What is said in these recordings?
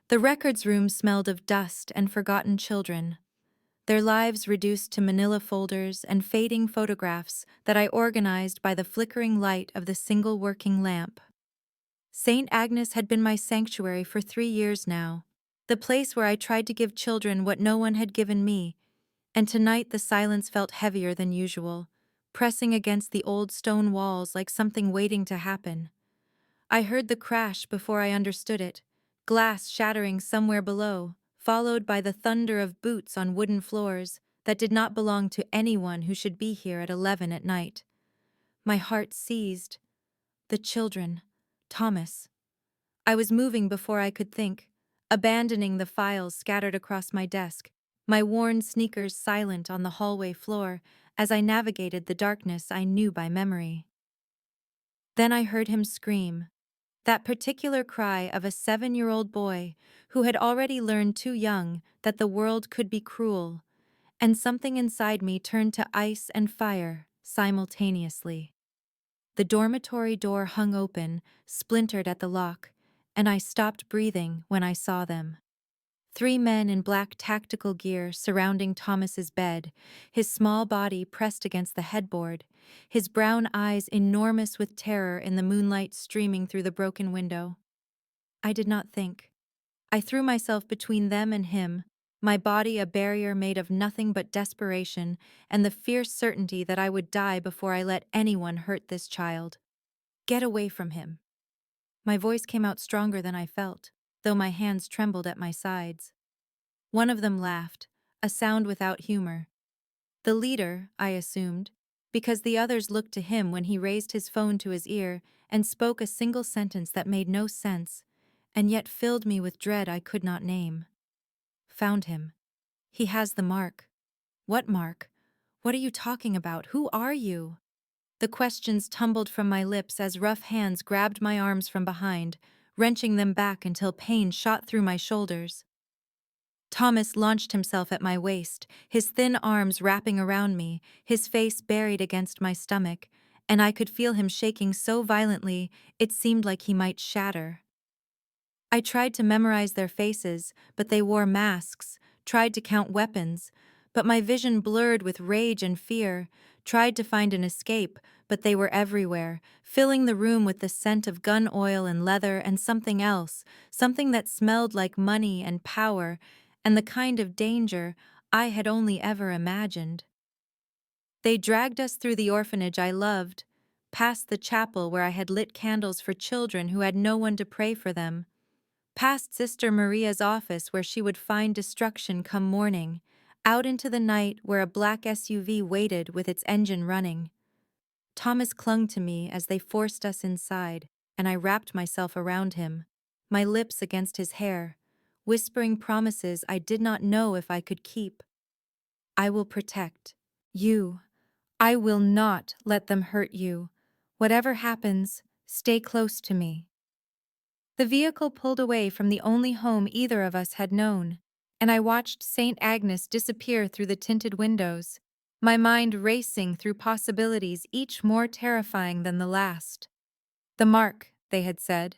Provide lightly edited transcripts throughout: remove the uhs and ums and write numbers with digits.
The records room smelled of dust and forgotten children, their lives reduced to manila folders and fading photographs that I organized by the flickering light of the single working lamp. St. Agnes had been my sanctuary for 3 years now, the place where I tried to give children what no one had given me, and tonight the silence felt heavier than usual, pressing against the old stone walls like something waiting to happen. I heard the crash before I understood it, glass shattering somewhere below, followed by the thunder of boots on wooden floors that did not belong to anyone who should be here at 11 at night. My heart seized. The children. Thomas. I was moving before I could think, abandoning the files scattered across my desk, my worn sneakers silent on the hallway floor as I navigated the darkness I knew by memory. Then I heard him scream. That particular cry of a 7-year-old boy who had already learned too young that the world could be cruel, and something inside me turned to ice and fire simultaneously. The dormitory door hung open, splintered at the lock, and I stopped breathing when I saw them. 3 men in black tactical gear surrounding Thomas's bed, his small body pressed against the headboard, his brown eyes enormous with terror in the moonlight streaming through the broken window. I did not think. I threw myself between them and him, my body a barrier made of nothing but desperation and the fierce certainty that I would die before I let anyone hurt this child. Get away from him. My voice came out stronger than I felt, though my hands trembled at my sides. One of them laughed, a sound without humor. The leader, I assumed, because the others looked to him when he raised his phone to his ear and spoke a single sentence that made no sense, and yet filled me with dread I could not name. Found him. He has the mark. What mark? What are you talking about? Who are you? The questions tumbled from my lips as rough hands grabbed my arms from behind, wrenching them back until pain shot through my shoulders. Thomas launched himself at my waist, his thin arms wrapping around me, his face buried against my stomach, and I could feel him shaking so violently it seemed like he might shatter. I tried to memorize their faces, but they wore masks, tried to count weapons, but my vision blurred with rage and fear, tried to find an escape, but they were everywhere, filling the room with the scent of gun oil and leather and something else, something that smelled like money and power, and the kind of danger I had only ever imagined. They dragged us through the orphanage I loved, past the chapel where I had lit candles for children who had no one to pray for them, past Sister Maria's office where she would find destruction come morning, out into the night where a black SUV waited with its engine running. Thomas clung to me as they forced us inside, and I wrapped myself around him, my lips against his hair, whispering promises I did not know if I could keep. I will protect you. I will not let them hurt you. Whatever happens, stay close to me. The vehicle pulled away from the only home either of us had known, and I watched St. Agnes disappear through the tinted windows, my mind racing through possibilities each more terrifying than the last. The mark, they had said.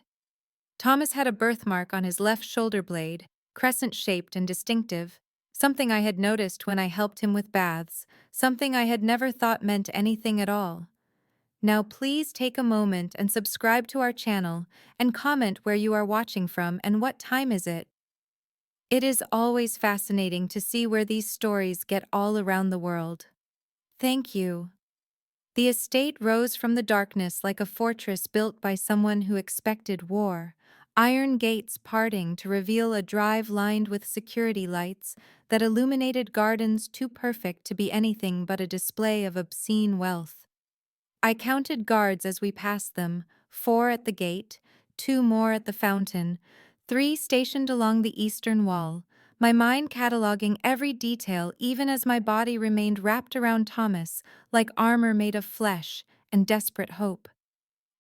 Thomas had a birthmark on his left shoulder blade, crescent-shaped and distinctive, something I had noticed when I helped him with baths, something I had never thought meant anything at all. Now please take a moment and subscribe to our channel and comment where you are watching from and what time is it. It is always fascinating to see where these stories get all around the world. Thank you. The estate rose from the darkness like a fortress built by someone who expected war, iron gates parting to reveal a drive lined with security lights that illuminated gardens too perfect to be anything but a display of obscene wealth. I counted guards as we passed them, 4 at the gate, 2 more at the fountain, 3 stationed along the eastern wall, my mind cataloging every detail even as my body remained wrapped around Thomas like armor made of flesh and desperate hope.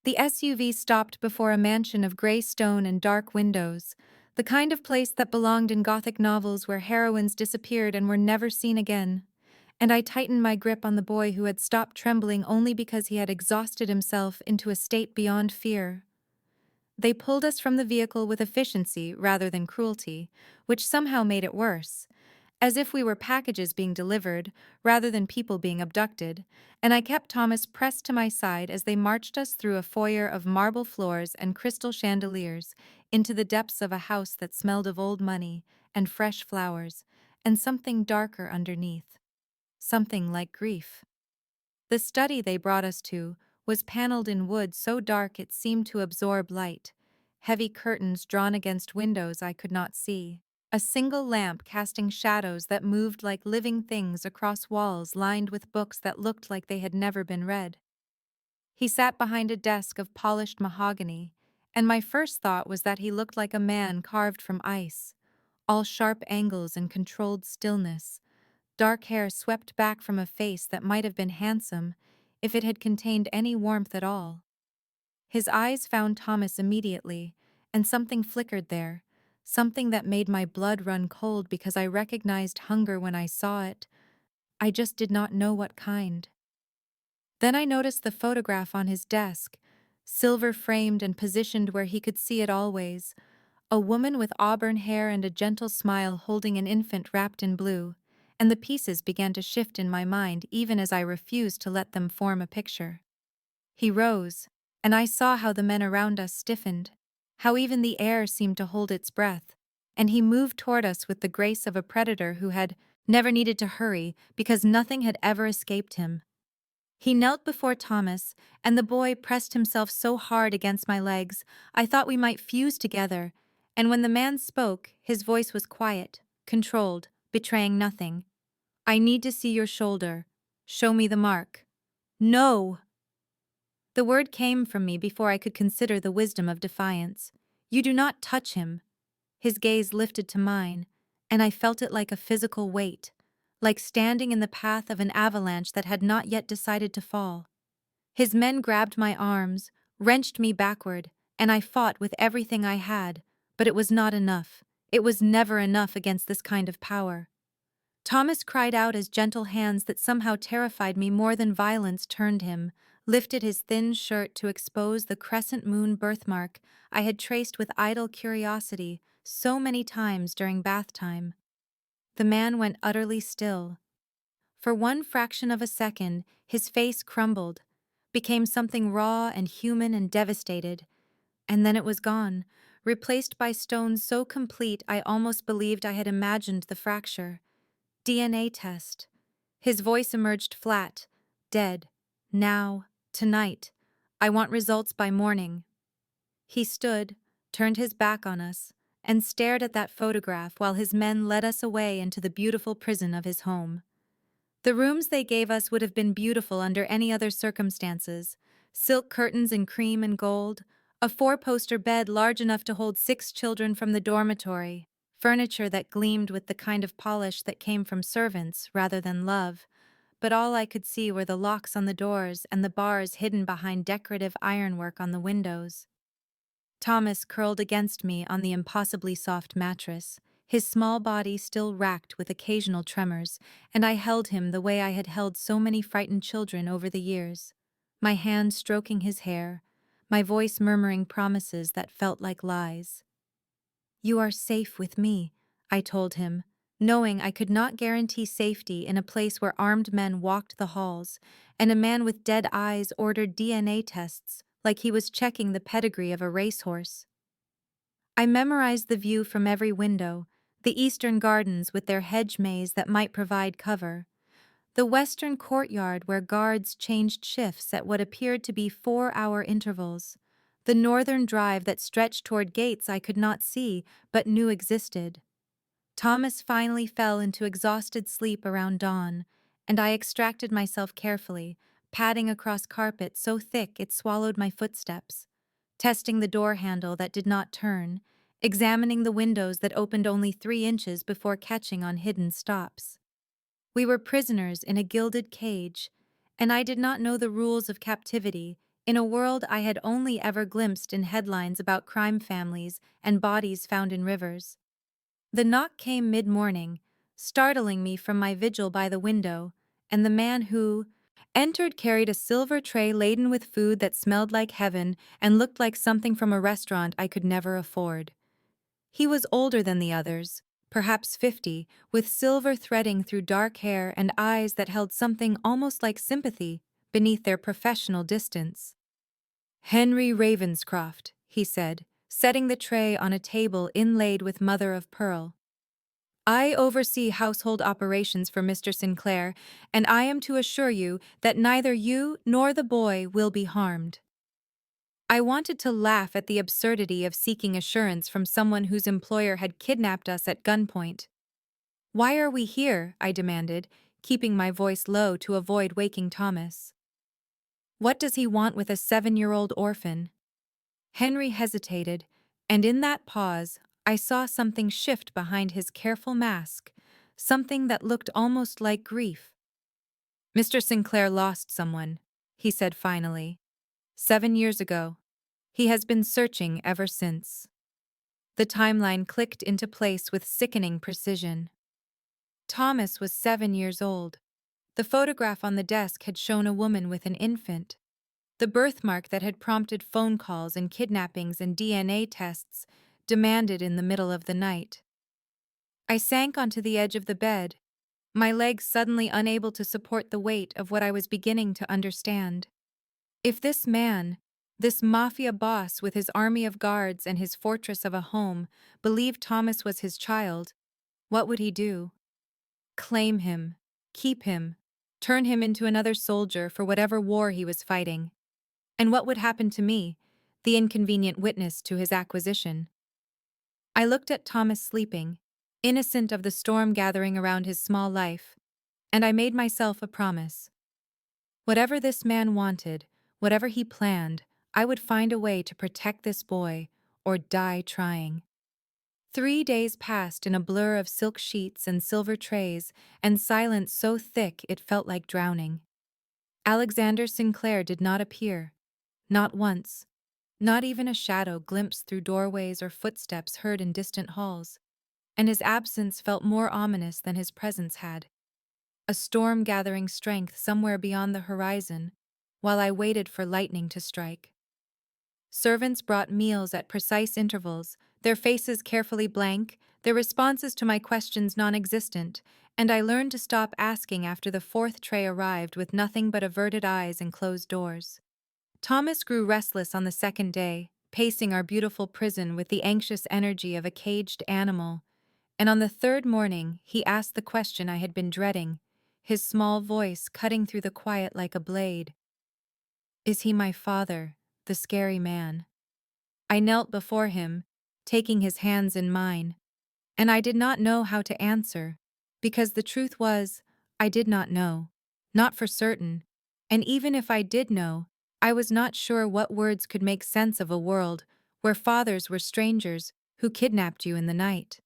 The SUV stopped before a mansion of gray stone and dark windows, the kind of place that belonged in Gothic novels where heroines disappeared and were never seen again. And I tightened my grip on the boy who had stopped trembling only because he had exhausted himself into a state beyond fear. They pulled us from the vehicle with efficiency rather than cruelty, which somehow made it worse, as if we were packages being delivered rather than people being abducted, and I kept Thomas pressed to my side as they marched us through a foyer of marble floors and crystal chandeliers into the depths of a house that smelled of old money and fresh flowers, and something darker underneath. Something like grief. The study they brought us to was paneled in wood so dark it seemed to absorb light, heavy curtains drawn against windows I could not see, a single lamp casting shadows that moved like living things across walls lined with books that looked like they had never been read. He sat behind a desk of polished mahogany, and my first thought was that he looked like a man carved from ice, all sharp angles and controlled stillness, dark hair swept back from a face that might have been handsome if it had contained any warmth at all. His eyes found Thomas immediately, and something flickered there, something that made my blood run cold because I recognized hunger when I saw it. I just did not know what kind. Then I noticed the photograph on his desk, silver framed and positioned where he could see it always, a woman with auburn hair and a gentle smile holding an infant wrapped in blue, and the pieces began to shift in my mind even as I refused to let them form a picture. He rose, and I saw how the men around us stiffened, how even the air seemed to hold its breath, and he moved toward us with the grace of a predator who had never needed to hurry because nothing had ever escaped him. He knelt before Thomas, and the boy pressed himself so hard against my legs I thought we might fuse together, and when the man spoke, his voice was quiet, controlled, betraying nothing. "I need to see your shoulder. Show me the mark." "No!" The word came from me before I could consider the wisdom of defiance. "You do not touch him." His gaze lifted to mine, and I felt it like a physical weight, like standing in the path of an avalanche that had not yet decided to fall. His men grabbed my arms, wrenched me backward, and I fought with everything I had, but it was not enough. It was never enough against this kind of power. Thomas cried out as gentle hands that somehow terrified me more than violence turned him, lifted his thin shirt to expose the crescent moon birthmark I had traced with idle curiosity so many times during bath time. The man went utterly still. For one fraction of a second, his face crumbled, became something raw and human and devastated, and then it was gone, replaced by stone so complete I almost believed I had imagined the fracture. DNA test. His voice emerged flat, dead. Now, tonight. I want results by morning. He stood, turned his back on us, and stared at that photograph while his men led us away into the beautiful prison of his home. The rooms they gave us would have been beautiful under any other circumstances. Silk curtains in cream and gold, a four-poster bed large enough to hold 6 children from the dormitory, furniture that gleamed with the kind of polish that came from servants rather than love, but all I could see were the locks on the doors and the bars hidden behind decorative ironwork on the windows. Thomas curled against me on the impossibly soft mattress, his small body still racked with occasional tremors, and I held him the way I had held so many frightened children over the years, my hand stroking his hair, my voice murmuring promises that felt like lies. "You are safe with me," I told him, knowing I could not guarantee safety in a place where armed men walked the halls, and a man with dead eyes ordered DNA tests like he was checking the pedigree of a racehorse. I memorized the view from every window, the eastern gardens with their hedge maze that might provide cover, the western courtyard where guards changed shifts at what appeared to be 4-hour intervals, the northern drive that stretched toward gates I could not see but knew existed. Thomas finally fell into exhausted sleep around dawn, and I extracted myself carefully, padding across carpet so thick it swallowed my footsteps, testing the door handle that did not turn, examining the windows that opened only 3 inches before catching on hidden stops. We were prisoners in a gilded cage, and I did not know the rules of captivity in a world I had only ever glimpsed in headlines about crime families and bodies found in rivers. The knock came mid-morning, startling me from my vigil by the window, and the man who, entered carried a silver tray laden with food that smelled like heaven and looked like something from a restaurant I could never afford. He was older than the others, perhaps 50, with silver threading through dark hair and eyes that held something almost like sympathy beneath their professional distance. "Henry Ravenscroft," he said, setting the tray on a table inlaid with mother of pearl. "I oversee household operations for Mr. Sinclair, and I am to assure you that neither you nor the boy will be harmed." I wanted to laugh at the absurdity of seeking assurance from someone whose employer had kidnapped us at gunpoint. "Why are we here?" I demanded, keeping my voice low to avoid waking Thomas. "What does he want with a 7-year-old orphan?" Henry hesitated, and in that pause, I saw something shift behind his careful mask, something that looked almost like grief. "Mr. Sinclair lost someone," he said finally. "7 years ago. He has been searching ever since." The timeline clicked into place with sickening precision. Thomas was 7 years old. The photograph on the desk had shown a woman with an infant. The birthmark that had prompted phone calls and kidnappings and DNA tests demanded in the middle of the night. I sank onto the edge of the bed, my legs suddenly unable to support the weight of what I was beginning to understand. If this man, this Mafia boss with his army of guards and his fortress of a home, believed Thomas was his child, what would he do? Claim him, keep him, turn him into another soldier for whatever war he was fighting. And what would happen to me, the inconvenient witness to his acquisition? I looked at Thomas sleeping, innocent of the storm gathering around his small life, and I made myself a promise. Whatever this man wanted, whatever he planned, I would find a way to protect this boy, or die trying. 3 days passed in a blur of silk sheets and silver trays, and silence so thick it felt like drowning. Alexander Sinclair did not appear. Not once. Not even a shadow glimpsed through doorways or footsteps heard in distant halls. And his absence felt more ominous than his presence had. A storm gathering strength somewhere beyond the horizon, while I waited for lightning to strike. Servants brought meals at precise intervals, their faces carefully blank, their responses to my questions non-existent, and I learned to stop asking after the fourth tray arrived with nothing but averted eyes and closed doors. Thomas grew restless on the second day, pacing our beautiful prison with the anxious energy of a caged animal, and on the third morning he asked the question I had been dreading, his small voice cutting through the quiet like a blade. "Is he my father, the scary man?" I knelt before him, taking his hands in mine, and I did not know how to answer, because the truth was, I did not know, not for certain, and even if I did know, I was not sure what words could make sense of a world where fathers were strangers who kidnapped you in the night.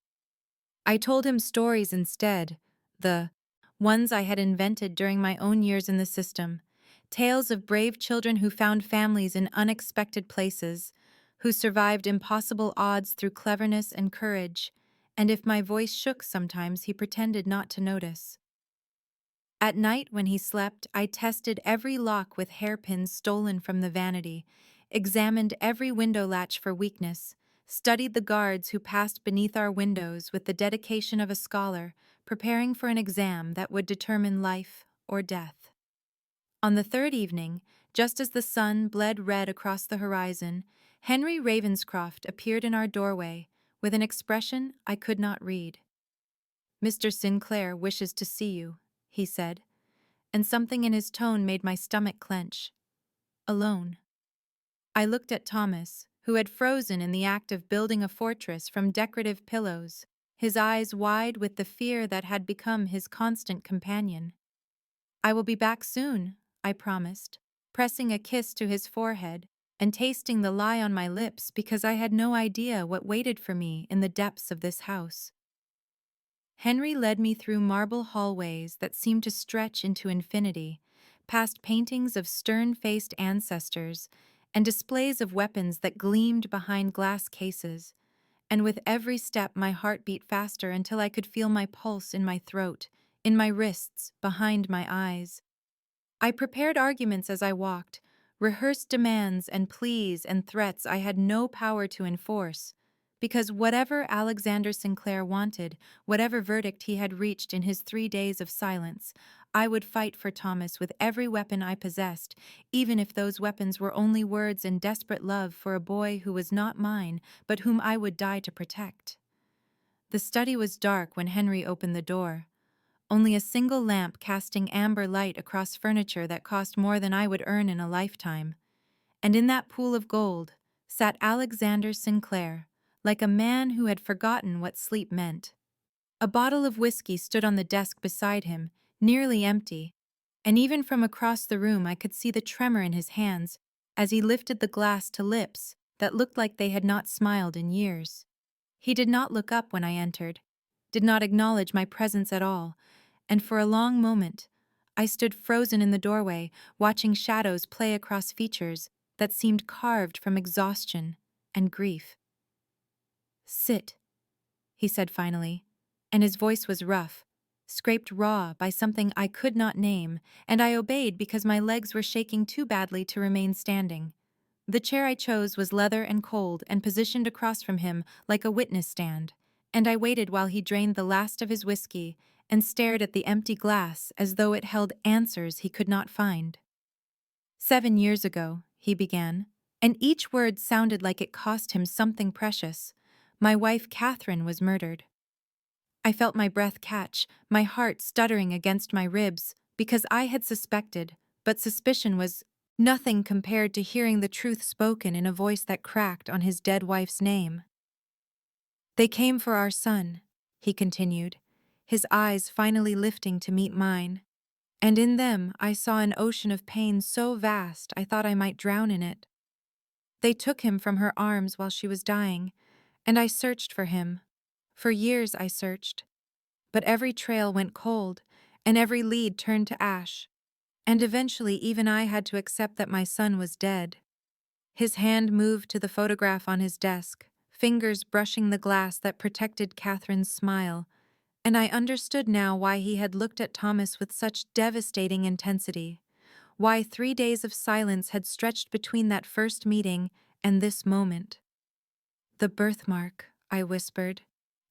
I told him stories instead, the ones I had invented during my own years in the system, tales of brave children who found families in unexpected places, who survived impossible odds through cleverness and courage, and if my voice shook sometimes he pretended not to notice. At night when he slept, I tested every lock with hairpins stolen from the vanity, examined every window latch for weakness, studied the guards who passed beneath our windows with the dedication of a scholar preparing for an exam that would determine life or death. On the third evening, just as the sun bled red across the horizon, Henry Ravenscroft appeared in our doorway with an expression I could not read. "Mr. Sinclair wishes to see you," he said, and something in his tone made my stomach clench. "Alone." I looked at Thomas, who had frozen in the act of building a fortress from decorative pillows, his eyes wide with the fear that had become his constant companion. "I will be back soon," I promised, pressing a kiss to his forehead and tasting the lie on my lips because I had no idea what waited for me in the depths of this house. Henry led me through marble hallways that seemed to stretch into infinity, past paintings of stern-faced ancestors and displays of weapons that gleamed behind glass cases, and with every step my heart beat faster until I could feel my pulse in my throat, in my wrists, behind my eyes. I prepared arguments as I walked, rehearsed demands and pleas and threats I had no power to enforce, because whatever Alexander Sinclair wanted, whatever verdict he had reached in his 3 days of silence, I would fight for Thomas with every weapon I possessed, even if those weapons were only words and desperate love for a boy who was not mine, but whom I would die to protect. The study was dark when Henry opened the door. Only a single lamp casting amber light across furniture that cost more than I would earn in a lifetime. And in that pool of gold sat Alexander Sinclair, like a man who had forgotten what sleep meant. A bottle of whiskey stood on the desk beside him, nearly empty, and even from across the room I could see the tremor in his hands as he lifted the glass to lips that looked like they had not smiled in years. He did not look up when I entered, did not acknowledge my presence at all, and for a long moment, I stood frozen in the doorway, watching shadows play across features that seemed carved from exhaustion and grief. "Sit," he said finally, and his voice was rough, scraped raw by something I could not name, and I obeyed because my legs were shaking too badly to remain standing. The chair I chose was leather and cold and positioned across from him like a witness stand, and I waited while he drained the last of his whiskey and stared at the empty glass as though it held answers he could not find. "7 years ago," he began, and each word sounded like it cost him something precious, "my wife Catherine was murdered." I felt my breath catch, my heart stuttering against my ribs, because I had suspected, but suspicion was nothing compared to hearing the truth spoken in a voice that cracked on his dead wife's name. "They came for our son," he continued, his eyes finally lifting to meet mine, and in them I saw an ocean of pain so vast I thought I might drown in it. "They took him from her arms while she was dying, and I searched for him. For years I searched, but every trail went cold, and every lead turned to ash, and eventually even I had to accept that my son was dead." His hand moved to the photograph on his desk, fingers brushing the glass that protected Catherine's smile, and I understood now why he had looked at Thomas with such devastating intensity, why 3 days of silence had stretched between that first meeting and this moment. "The birthmark," I whispered,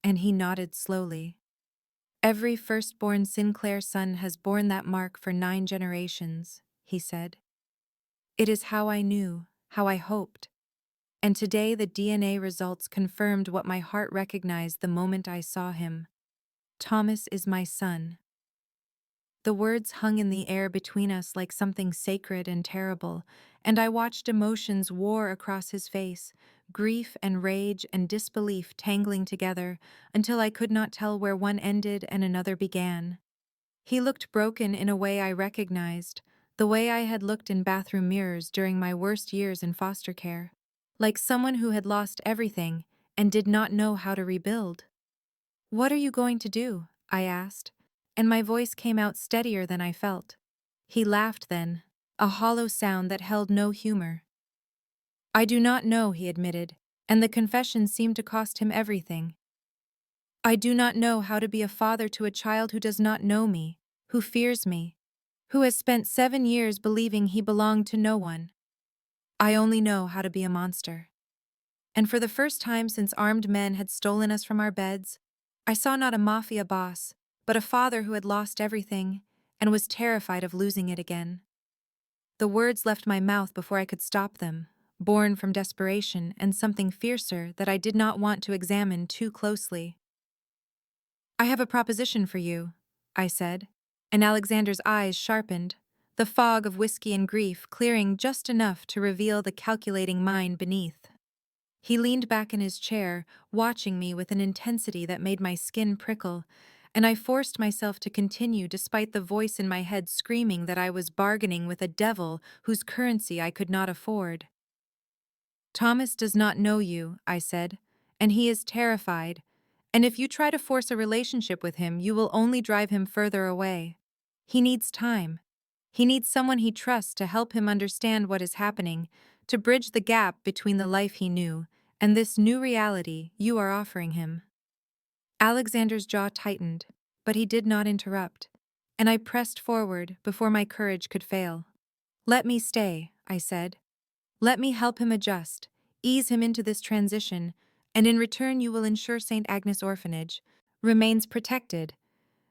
and he nodded slowly. "Every firstborn Sinclair son has borne that mark for 9 generations, he said. "It is how I knew, how I hoped. And today the DNA results confirmed what my heart recognized the moment I saw him. Thomas is my son." The words hung in the air between us like something sacred and terrible, and I watched emotions war across his face, grief and rage and disbelief tangling together until I could not tell where one ended and another began. He looked broken in a way I recognized, the way I had looked in bathroom mirrors during my worst years in foster care, like someone who had lost everything and did not know how to rebuild. "What are you going to do?" I asked, and my voice came out steadier than I felt. He laughed then, a hollow sound that held no humor. "I do not know," he admitted, and the confession seemed to cost him everything. "I do not know how to be a father to a child who does not know me, who fears me, who has spent 7 years believing he belonged to no one. I only know how to be a monster." And for the first time since armed men had stolen us from our beds, I saw not a Mafia boss, but a father who had lost everything and was terrified of losing it again. The words left my mouth before I could stop them, born from desperation and something fiercer that I did not want to examine too closely. "I have a proposition for you," I said, and Alexander's eyes sharpened, the fog of whiskey and grief clearing just enough to reveal the calculating mind beneath. He leaned back in his chair, watching me with an intensity that made my skin prickle, and I forced myself to continue despite the voice in my head screaming that I was bargaining with a devil whose currency I could not afford. "Thomas does not know you," I said, "and he is terrified, and if you try to force a relationship with him, you will only drive him further away. He needs time. He needs someone he trusts to help him understand what is happening, to bridge the gap between the life he knew and this new reality you are offering him." Alexander's jaw tightened, but he did not interrupt, and I pressed forward before my courage could fail. "Let me stay," I said. "Let me help him adjust, ease him into this transition, and in return you will ensure St. Agnes Orphanage remains protected.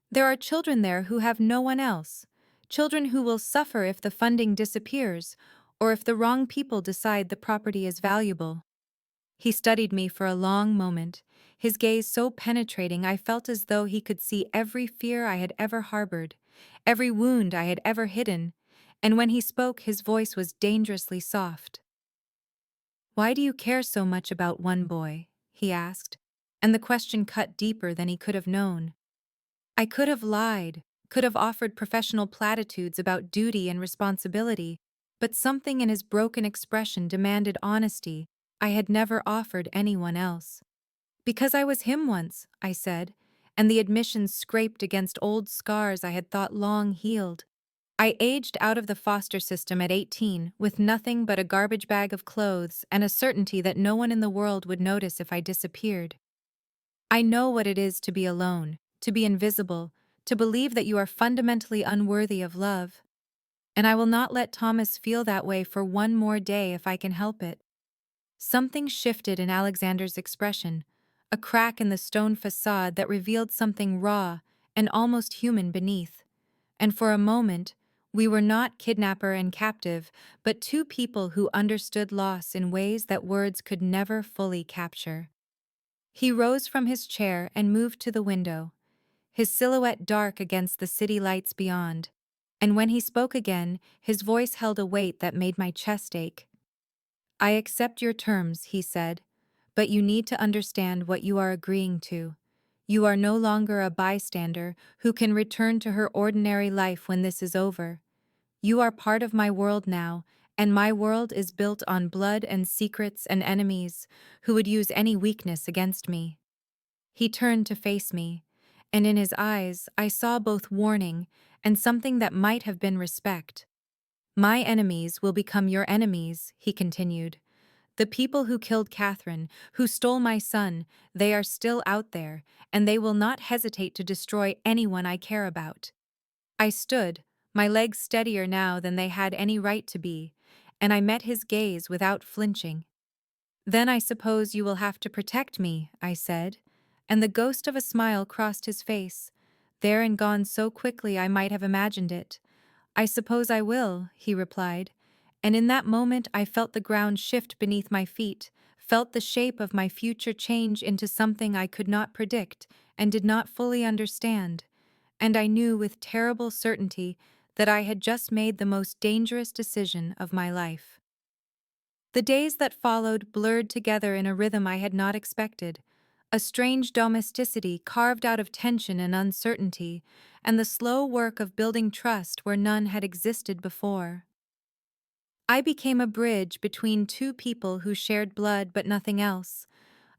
There are children there who have no one else, children who will suffer if the funding disappears, or if the wrong people decide the property is valuable." He studied me for a long moment, his gaze so penetrating I felt as though he could see every fear I had ever harbored, every wound I had ever hidden, and when he spoke his voice was dangerously soft. "Why do you care so much about one boy?" he asked, and the question cut deeper than he could have known. I could have lied, could have offered professional platitudes about duty and responsibility, but something in his broken expression demanded honesty I had never offered anyone else. "Because I was him once," I said, and the admission scraped against old scars I had thought long healed. I aged out of the foster system at 18 with nothing but a garbage bag of clothes and a certainty that no one in the world would notice if I disappeared. I know what it is to be alone, to be invisible, to believe that you are fundamentally unworthy of love. And I will not let Thomas feel that way for one more day if I can help it. Something shifted in Alexander's expression, a crack in the stone facade that revealed something raw and almost human beneath. And for a moment, we were not kidnapper and captive, but two people who understood loss in ways that words could never fully capture. He rose from his chair and moved to the window, his silhouette dark against the city lights beyond. And when he spoke again, his voice held a weight that made my chest ache. "I accept your terms," he said, "but you need to understand what you are agreeing to. You are no longer a bystander who can return to her ordinary life when this is over. You are part of my world now, and my world is built on blood and secrets and enemies who would use any weakness against me." He turned to face me, and in his eyes I saw both warning and something that might have been respect. "My enemies will become your enemies," he continued. "The people who killed Catherine, who stole my son, they are still out there, and they will not hesitate to destroy anyone I care about." I stood, my legs steadier now than they had any right to be, and I met his gaze without flinching. "Then I suppose you will have to protect me," I said, and the ghost of a smile crossed his face, there and gone so quickly I might have imagined it. "I suppose I will," he replied, and in that moment I felt the ground shift beneath my feet, felt the shape of my future change into something I could not predict and did not fully understand, and I knew with terrible certainty that I had just made the most dangerous decision of my life. The days that followed blurred together in a rhythm I had not expected, a strange domesticity carved out of tension and uncertainty, and the slow work of building trust where none had existed before. I became a bridge between two people who shared blood but nothing else,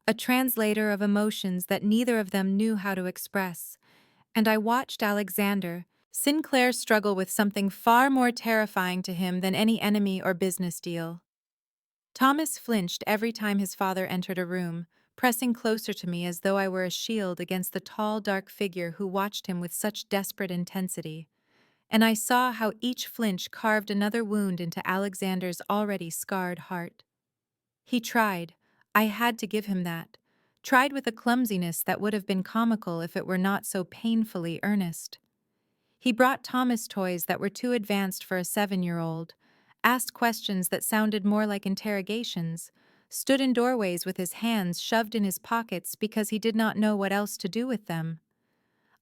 a translator of emotions that neither of them knew how to express, and I watched Alexander, Sinclair, struggle with something far more terrifying to him than any enemy or business deal. Thomas flinched every time his father entered a room, pressing closer to me as though I were a shield against the tall, dark figure who watched him with such desperate intensity. And I saw how each flinch carved another wound into Alexander's already scarred heart. He tried. I had to give him that. Tried with a clumsiness that would have been comical if it were not so painfully earnest. He brought Thomas toys that were too advanced for a 7-year-old, asked questions that sounded more like interrogations, stood in doorways with his hands shoved in his pockets because he did not know what else to do with them.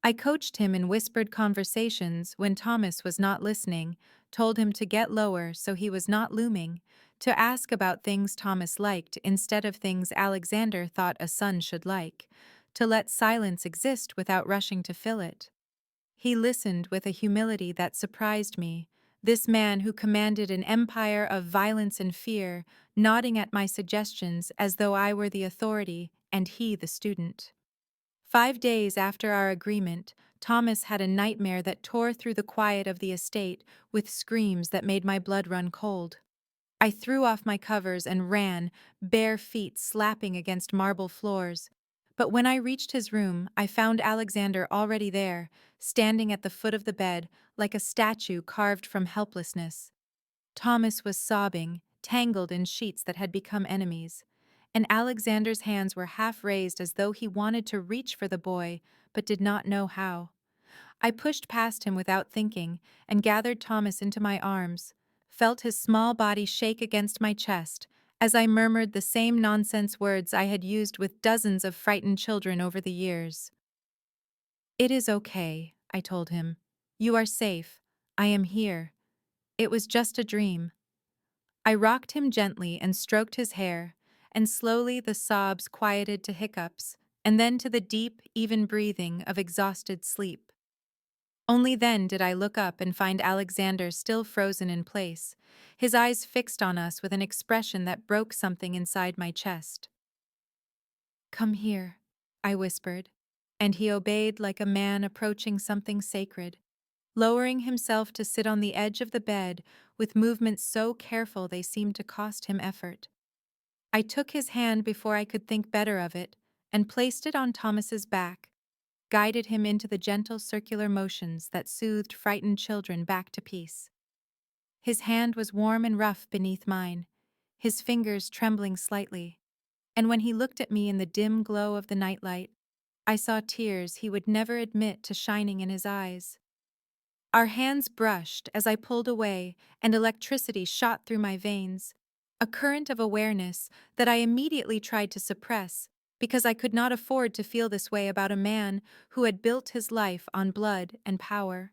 I coached him in whispered conversations when Thomas was not listening, told him to get lower so he was not looming, to ask about things Thomas liked instead of things Alexander thought a son should like, to let silence exist without rushing to fill it. He listened with a humility that surprised me, this man who commanded an empire of violence and fear, nodding at my suggestions as though I were the authority and he the student. 5 days after our agreement, Thomas had a nightmare that tore through the quiet of the estate with screams that made my blood run cold. I threw off my covers and ran, bare feet slapping against marble floors, But when I reached his room, I found Alexander already there, standing at the foot of the bed, like a statue carved from helplessness. Thomas was sobbing, tangled in sheets that had become enemies, and Alexander's hands were half raised as though he wanted to reach for the boy, but did not know how. I pushed past him without thinking and gathered Thomas into my arms, felt his small body shake against my chest as I murmured the same nonsense words I had used with dozens of frightened children over the years. "It is okay," I told him. "You are safe. I am here. It was just a dream." I rocked him gently and stroked his hair, and slowly the sobs quieted to hiccups, and then to the deep, even breathing of exhausted sleep. Only then did I look up and find Alexander still frozen in place, his eyes fixed on us with an expression that broke something inside my chest. "Come here," I whispered, and he obeyed like a man approaching something sacred, lowering himself to sit on the edge of the bed with movements so careful they seemed to cost him effort. I took his hand before I could think better of it and placed it on Thomas's back, guided him into the gentle circular motions that soothed frightened children back to peace. His hand was warm and rough beneath mine, his fingers trembling slightly, and when he looked at me in the dim glow of the nightlight, I saw tears he would never admit to shining in his eyes. Our hands brushed as I pulled away, and electricity shot through my veins, a current of awareness that I immediately tried to suppress because I could not afford to feel this way about a man who had built his life on blood and power.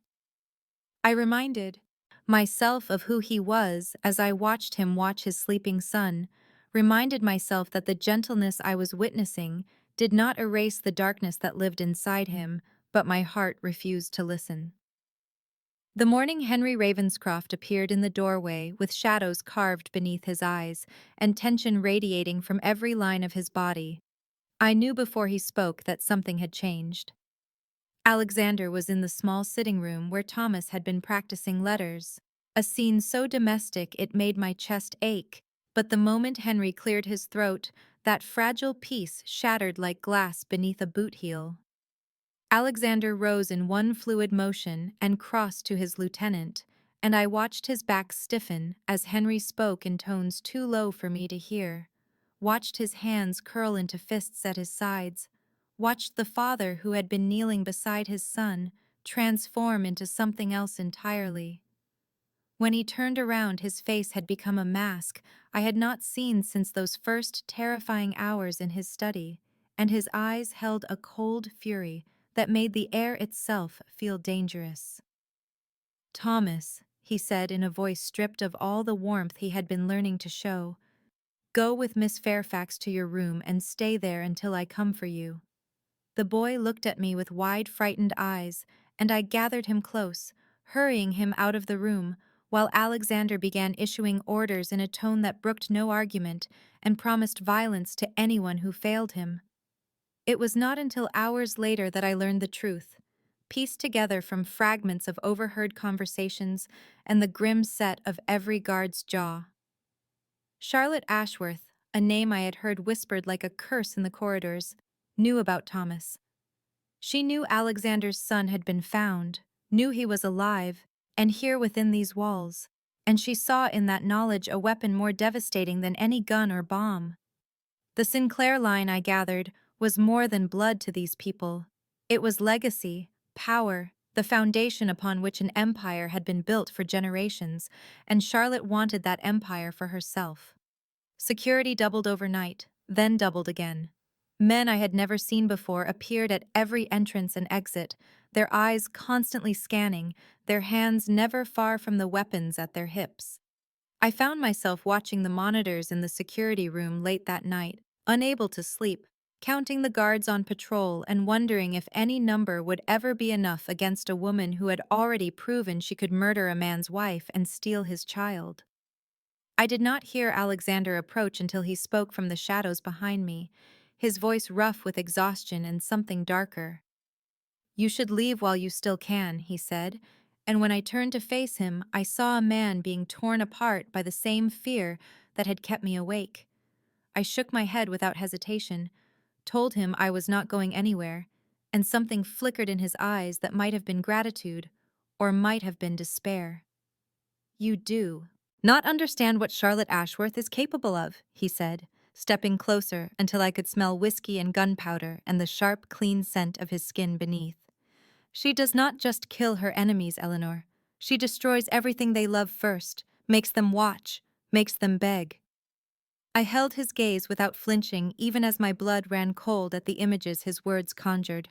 I reminded myself of who he was as I watched him watch his sleeping son, reminded myself that the gentleness I was witnessing did not erase the darkness that lived inside him, but my heart refused to listen. The morning Henry Ravenscroft appeared in the doorway with shadows carved beneath his eyes and tension radiating from every line of his body. I knew before he spoke that something had changed. Alexander was in the small sitting room where Thomas had been practicing letters, a scene so domestic it made my chest ache, but the moment Henry cleared his throat, that fragile piece shattered like glass beneath a boot heel. Alexander rose in one fluid motion and crossed to his lieutenant, and I watched his back stiffen as Henry spoke in tones too low for me to hear, watched his hands curl into fists at his sides, watched the father who had been kneeling beside his son transform into something else entirely. When he turned around, his face had become a mask I had not seen since those first terrifying hours in his study, and his eyes held a cold fury that made the air itself feel dangerous. "Thomas," he said in a voice stripped of all the warmth he had been learning to show, "go with Miss Fairfax to your room and stay there until I come for you." The boy looked at me with wide, frightened eyes, and I gathered him close, hurrying him out of the room, while Alexander began issuing orders in a tone that brooked no argument and promised violence to anyone who failed him. It was not until hours later that I learned the truth, pieced together from fragments of overheard conversations and the grim set of every guard's jaw. Charlotte Ashworth, a name I had heard whispered like a curse in the corridors, knew about Thomas. She knew Alexander's son had been found, knew he was alive, and here within these walls, and she saw in that knowledge a weapon more devastating than any gun or bomb. The Sinclair line, I gathered, was more than blood to these people. It was legacy, power, the foundation upon which an empire had been built for generations, and Charlotte wanted that empire for herself. Security doubled overnight, then doubled again. Men I had never seen before appeared at every entrance and exit, their eyes constantly scanning, their hands never far from the weapons at their hips. I found myself watching the monitors in the security room late that night, unable to sleep, counting the guards on patrol and wondering if any number would ever be enough against a woman who had already proven she could murder a man's wife and steal his child. I did not hear Alexander approach until he spoke from the shadows behind me, his voice rough with exhaustion and something darker. "You should leave while you still can," he said, and when I turned to face him, I saw a man being torn apart by the same fear that had kept me awake. I shook my head without hesitation. told him I was not going anywhere, and something flickered in his eyes that might have been gratitude, or might have been despair. "You do not understand what Charlotte Ashworth is capable of," he said, stepping closer until I could smell whiskey and gunpowder and the sharp, clean scent of his skin beneath. "She does not just kill her enemies, Eleanor. She destroys everything they love first, makes them watch, makes them beg." I held his gaze without flinching, even as my blood ran cold at the images his words conjured.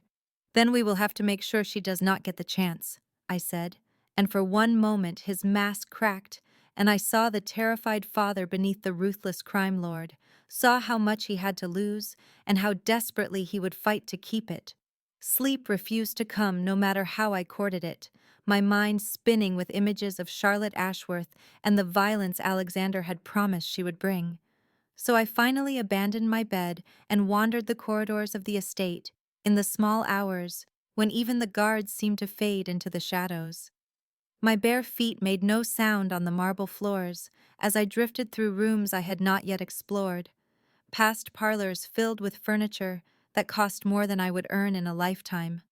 "Then we will have to make sure she does not get the chance," I said, and for one moment his mask cracked, and I saw the terrified father beneath the ruthless crime lord, saw how much he had to lose, and how desperately he would fight to keep it. Sleep refused to come no matter how I courted it, my mind spinning with images of Charlotte Ashworth and the violence Alexander had promised she would bring. So I finally abandoned my bed and wandered the corridors of the estate, in the small hours, when even the guards seemed to fade into the shadows. My bare feet made no sound on the marble floors as I drifted through rooms I had not yet explored, past parlors filled with furniture that cost more than I would earn in a lifetime,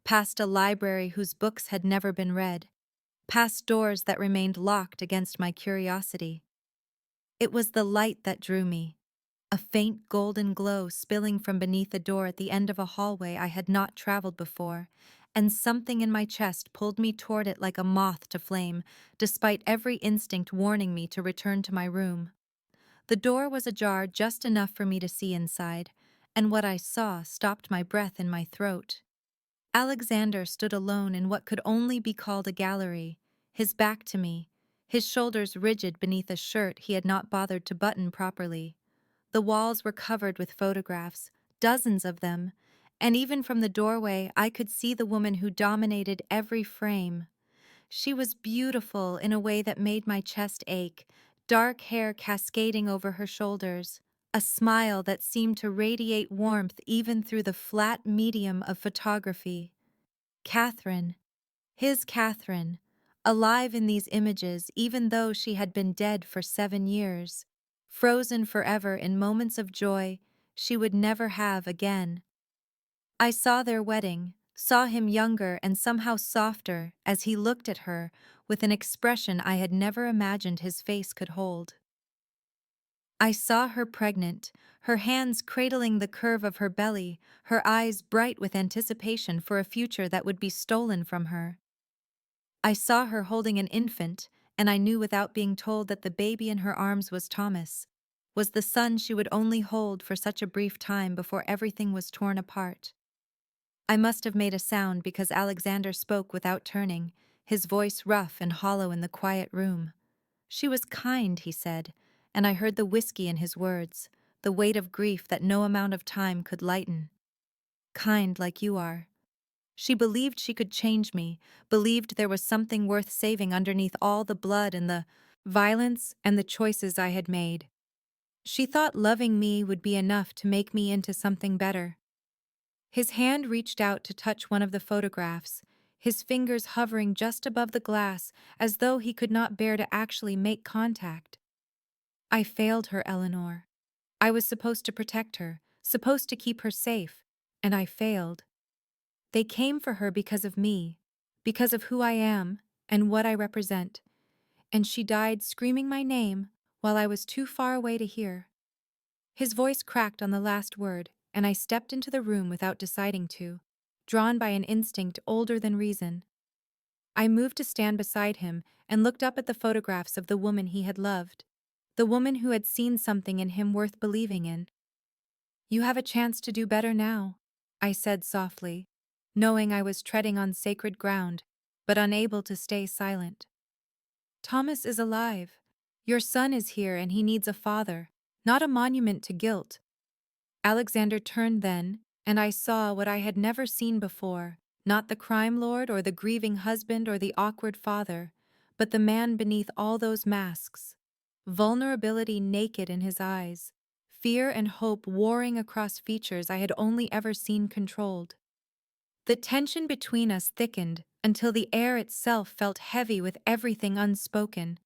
past a library whose books had never been read, past doors that remained locked against my curiosity. It was the light that drew me, a faint golden glow spilling from beneath a door at the end of a hallway I had not traveled before, and something in my chest pulled me toward it like a moth to flame, despite every instinct warning me to return to my room. The door was ajar just enough for me to see inside, and what I saw stopped my breath in my throat. Alexander stood alone in what could only be called a gallery, his back to me, his shoulders rigid beneath a shirt he had not bothered to button properly. The walls were covered with photographs, dozens of them, and even from the doorway I could see the woman who dominated every frame. She was beautiful in a way that made my chest ache, dark hair cascading over her shoulders, a smile that seemed to radiate warmth even through the flat medium of photography. Catherine, his Catherine, alive in these images even though she had been dead for 7 years, frozen forever in moments of joy she would never have again. I saw their wedding, saw him younger and somehow softer as he looked at her with an expression I had never imagined his face could hold. I saw her pregnant, her hands cradling the curve of her belly, her eyes bright with anticipation for a future that would be stolen from her. I saw her holding an infant, and I knew without being told that the baby in her arms was Thomas, was the son she would only hold for such a brief time before everything was torn apart. I must have made a sound because Alexander spoke without turning, his voice rough and hollow in the quiet room. "She was kind," he said, and I heard the whiskey in his words, the weight of grief that no amount of time could lighten. "Kind like you are. She believed she could change me, believed there was something worth saving underneath all the blood and the violence and the choices I had made. She thought loving me would be enough to make me into something better." His hand reached out to touch one of the photographs, his fingers hovering just above the glass as though he could not bear to actually make contact. "I failed her, Eleanor. I was supposed to protect her, supposed to keep her safe, and I failed. They came for her because of me, because of who I am and what I represent, and she died screaming my name while I was too far away to hear." His voice cracked on the last word, and I stepped into the room without deciding to, drawn by an instinct older than reason. I moved to stand beside him and looked up at the photographs of the woman he had loved, the woman who had seen something in him worth believing in. "You have a chance to do better now," I said softly, knowing I was treading on sacred ground, but unable to stay silent. "Thomas is alive. Your son is here and he needs a father, not a monument to guilt." Alexander turned then, and I saw what I had never seen before, not the crime lord or the grieving husband or the awkward father, but the man beneath all those masks. Vulnerability naked in his eyes, fear and hope warring across features I had only ever seen controlled. The tension between us thickened until the air itself felt heavy with everything unspoken.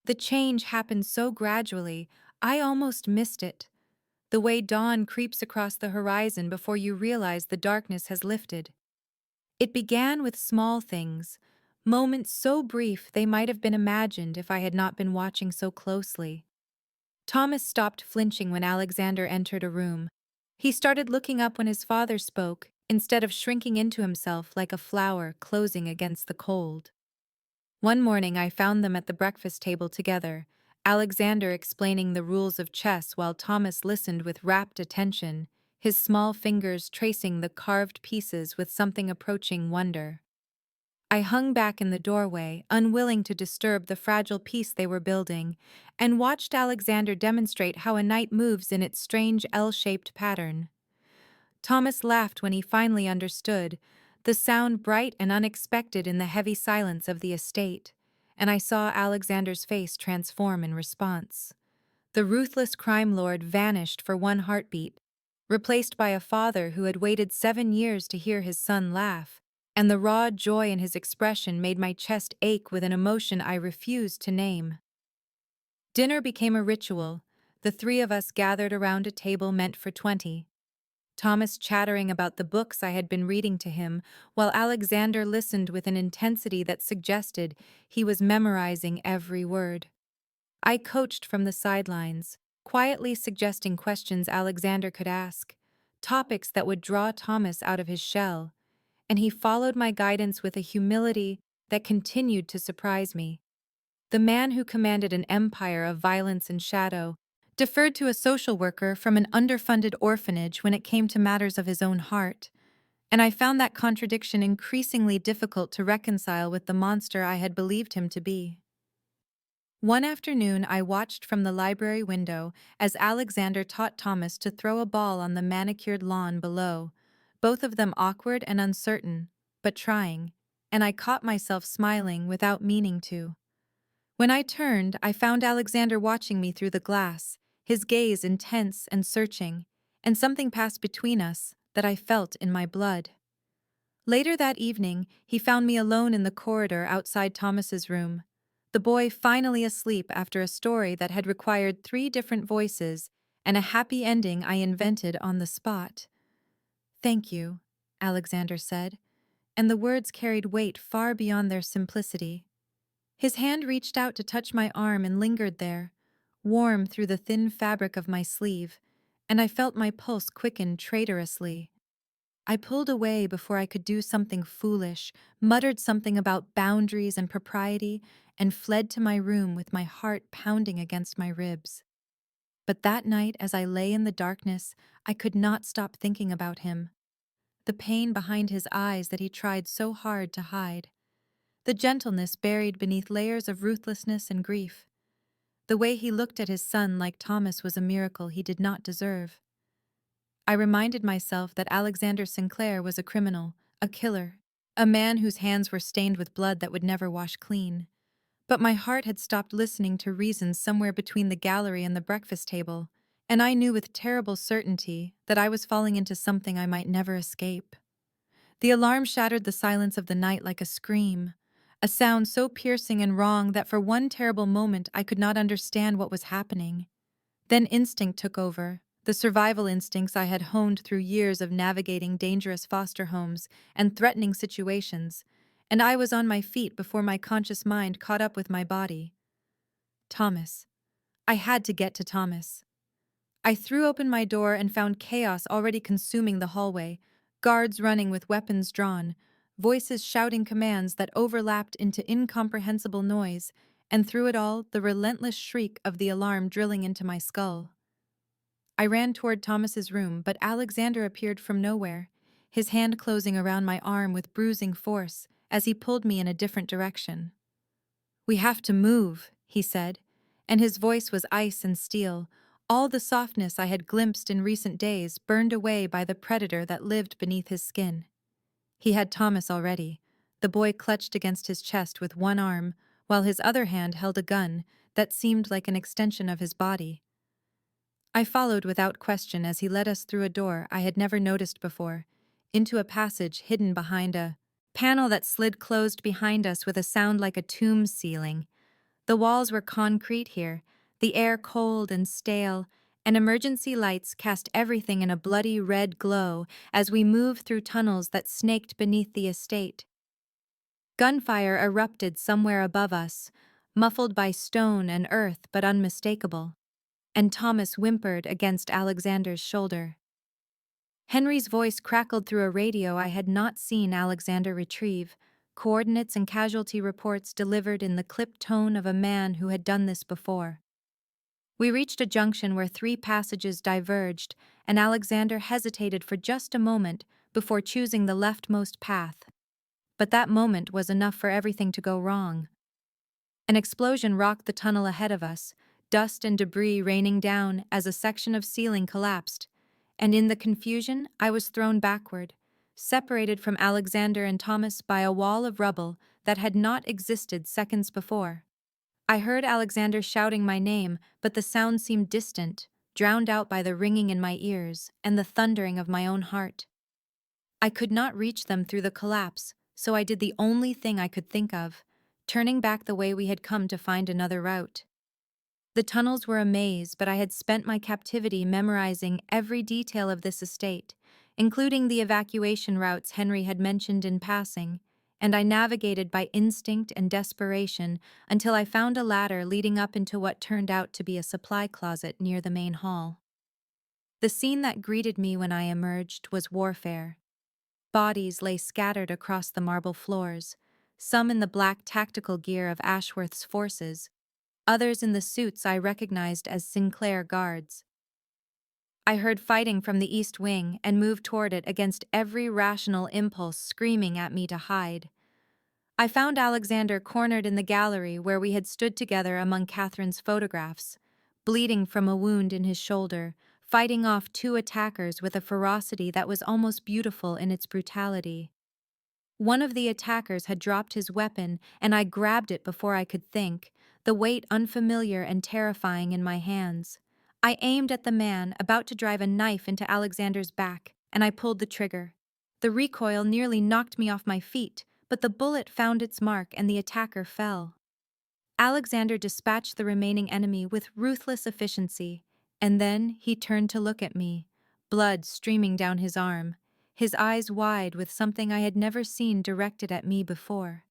The change happened so gradually, I almost missed it. the way dawn creeps across the horizon before you realize the darkness has lifted. It began with small things, moments so brief they might have been imagined if I had not been watching so closely. Thomas stopped flinching when Alexander entered a room. He started looking up when his father spoke, instead of shrinking into himself like a flower closing against the cold. One morning I found them at the breakfast table together, Alexander explaining the rules of chess while Thomas listened with rapt attention, his small fingers tracing the carved pieces with something approaching wonder. I hung back in the doorway, unwilling to disturb the fragile peace they were building, and watched Alexander demonstrate how a knight moves in its strange L-shaped pattern. Thomas laughed when he finally understood, the sound bright and unexpected in the heavy silence of the estate, and I saw Alexander's face transform in response. The ruthless crime lord vanished for one heartbeat, replaced by a father who had waited 7 years to hear his son laugh, and the raw joy in his expression made my chest ache with an emotion I refused to name. Dinner became a ritual, the three of us gathered around a table meant for 20. Thomas chattering about the books I had been reading to him, while Alexander listened with an intensity that suggested he was memorizing every word. I coached from the sidelines, quietly suggesting questions Alexander could ask, topics that would draw Thomas out of his shell, and he followed my guidance with a humility that continued to surprise me. The man who commanded an empire of violence and shadow deferred to a social worker from an underfunded orphanage when it came to matters of his own heart, and I found that contradiction increasingly difficult to reconcile with the monster I had believed him to be. One afternoon I watched from the library window as Alexander taught Thomas to throw a ball on the manicured lawn below, both of them awkward and uncertain, but trying, and I caught myself smiling without meaning to. When I turned, I found Alexander watching me through the glass, his gaze intense and searching, and something passed between us that I felt in my blood. Later that evening, he found me alone in the corridor outside Thomas's room, the boy finally asleep after a story that had required 3 different voices and a happy ending I invented on the spot. "Thank you," Alexander said, and the words carried weight far beyond their simplicity. His hand reached out to touch my arm and lingered there, warm through the thin fabric of my sleeve, and I felt my pulse quicken traitorously. I pulled away before I could do something foolish, muttered something about boundaries and propriety, and fled to my room with my heart pounding against my ribs. But that night, as I lay in the darkness, I could not stop thinking about him. The pain behind his eyes that he tried so hard to hide. The gentleness buried beneath layers of ruthlessness and grief. The way he looked at his son like Thomas was a miracle he did not deserve. I reminded myself that Alexander Sinclair was a criminal, a killer, a man whose hands were stained with blood that would never wash clean. But my heart had stopped listening to reasons somewhere between the gallery and the breakfast table, and I knew with terrible certainty that I was falling into something I might never escape. The alarm shattered the silence of the night like a scream, a sound so piercing and wrong that for one terrible moment I could not understand what was happening. Then instinct took over, the survival instincts I had honed through years of navigating dangerous foster homes and threatening situations, and I was on my feet before my conscious mind caught up with my body. Thomas. I had to get to Thomas. I threw open my door and found chaos already consuming the hallway, guards running with weapons drawn, voices shouting commands that overlapped into incomprehensible noise, and through it all, the relentless shriek of the alarm drilling into my skull. I ran toward Thomas's room, but Alexander appeared from nowhere, his hand closing around my arm with bruising force as he pulled me in a different direction. "We have to move," he said, and his voice was ice and steel, all the softness I had glimpsed in recent days burned away by the predator that lived beneath his skin. He had Thomas already, the boy clutched against his chest with one arm, while his other hand held a gun that seemed like an extension of his body. I followed without question as he led us through a door I had never noticed before, into a passage hidden behind a panel that slid closed behind us with a sound like a tomb ceiling. The walls were concrete here, the air cold and stale, and emergency lights cast everything in a bloody red glow as we moved through tunnels that snaked beneath the estate. Gunfire erupted somewhere above us, muffled by stone and earth but unmistakable, and Thomas whimpered against Alexander's shoulder. Henry's voice crackled through a radio I had not seen Alexander retrieve, coordinates and casualty reports delivered in the clipped tone of a man who had done this before. We reached a junction where 3 passages diverged, and Alexander hesitated for just a moment before choosing the leftmost path. But that moment was enough for everything to go wrong. An explosion rocked the tunnel ahead of us, dust and debris raining down as a section of ceiling collapsed, and in the confusion I was thrown backward, separated from Alexander and Thomas by a wall of rubble that had not existed seconds before. I heard Alexander shouting my name, but the sound seemed distant, drowned out by the ringing in my ears and the thundering of my own heart. I could not reach them through the collapse, so I did the only thing I could think of, turning back the way we had come to find another route. The tunnels were a maze, but I had spent my captivity memorizing every detail of this estate, including the evacuation routes Henry had mentioned in passing, and I navigated by instinct and desperation until I found a ladder leading up into what turned out to be a supply closet near the main hall. The scene that greeted me when I emerged was warfare. Bodies lay scattered across the marble floors, some in the black tactical gear of Ashworth's forces, others in the suits I recognized as Sinclair guards. I heard fighting from the east wing and moved toward it against every rational impulse screaming at me to hide. I found Alexander cornered in the gallery where we had stood together among Catherine's photographs, bleeding from a wound in his shoulder, fighting off 2 attackers with a ferocity that was almost beautiful in its brutality. One of the attackers had dropped his weapon, and I grabbed it before I could think, the weight unfamiliar and terrifying in my hands. I aimed at the man, about to drive a knife into Alexander's back, and I pulled the trigger. The recoil nearly knocked me off my feet, but the bullet found its mark and the attacker fell. Alexander dispatched the remaining enemy with ruthless efficiency, and then he turned to look at me, blood streaming down his arm, his eyes wide with something I had never seen directed at me before.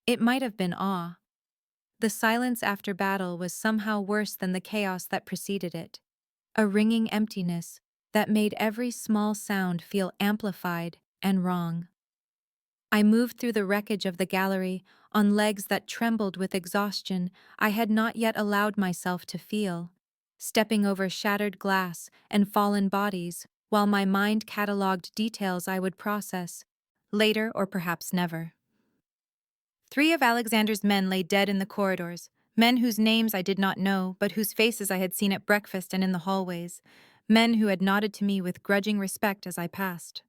It might have been awe. The silence after battle was somehow worse than the chaos that preceded it, a ringing emptiness that made every small sound feel amplified and wrong. I moved through the wreckage of the gallery on legs that trembled with exhaustion I had not yet allowed myself to feel, stepping over shattered glass and fallen bodies while my mind catalogued details I would process, later or perhaps never. 3 of Alexander's men lay dead in the corridors, men whose names I did not know but whose faces I had seen at breakfast and in the hallways, men who had nodded to me with grudging respect as I passed.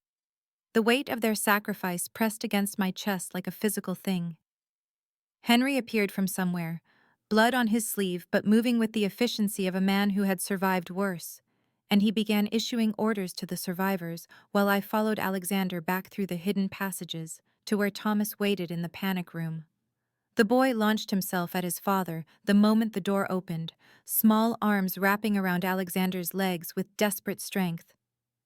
The weight of their sacrifice pressed against my chest like a physical thing. Henry appeared from somewhere, blood on his sleeve but moving with the efficiency of a man who had survived worse, and he began issuing orders to the survivors while I followed Alexander back through the hidden passages to where Thomas waited in the panic room. The boy launched himself at his father the moment the door opened, small arms wrapping around Alexander's legs with desperate strength,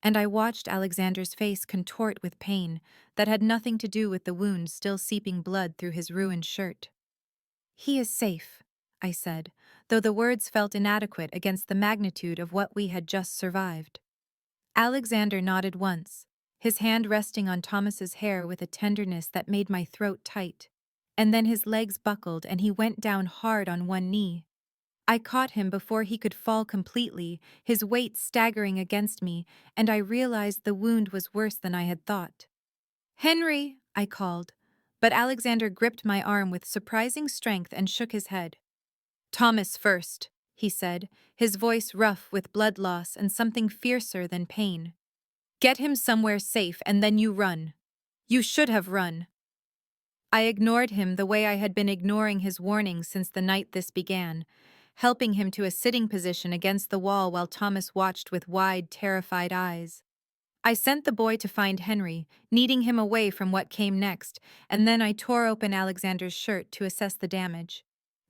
and I watched Alexander's face contort with pain that had nothing to do with the wound still seeping blood through his ruined shirt. "He is safe," I said, though the words felt inadequate against the magnitude of what we had just survived. Alexander nodded once, his hand resting on Thomas's hair with a tenderness that made my throat tight, and then his legs buckled and he went down hard on one knee. I caught him before he could fall completely, his weight staggering against me, and I realized the wound was worse than I had thought. "Henry!" I called, but Alexander gripped my arm with surprising strength and shook his head. "Thomas first," he said, his voice rough with blood loss and something fiercer than pain. "Get him somewhere safe and then you run. You should have run." I ignored him the way I had been ignoring his warnings since the night this began, helping him to a sitting position against the wall while Thomas watched with wide, terrified eyes. I sent the boy to find Henry, needing him away from what came next, and then I tore open Alexander's shirt to assess the damage.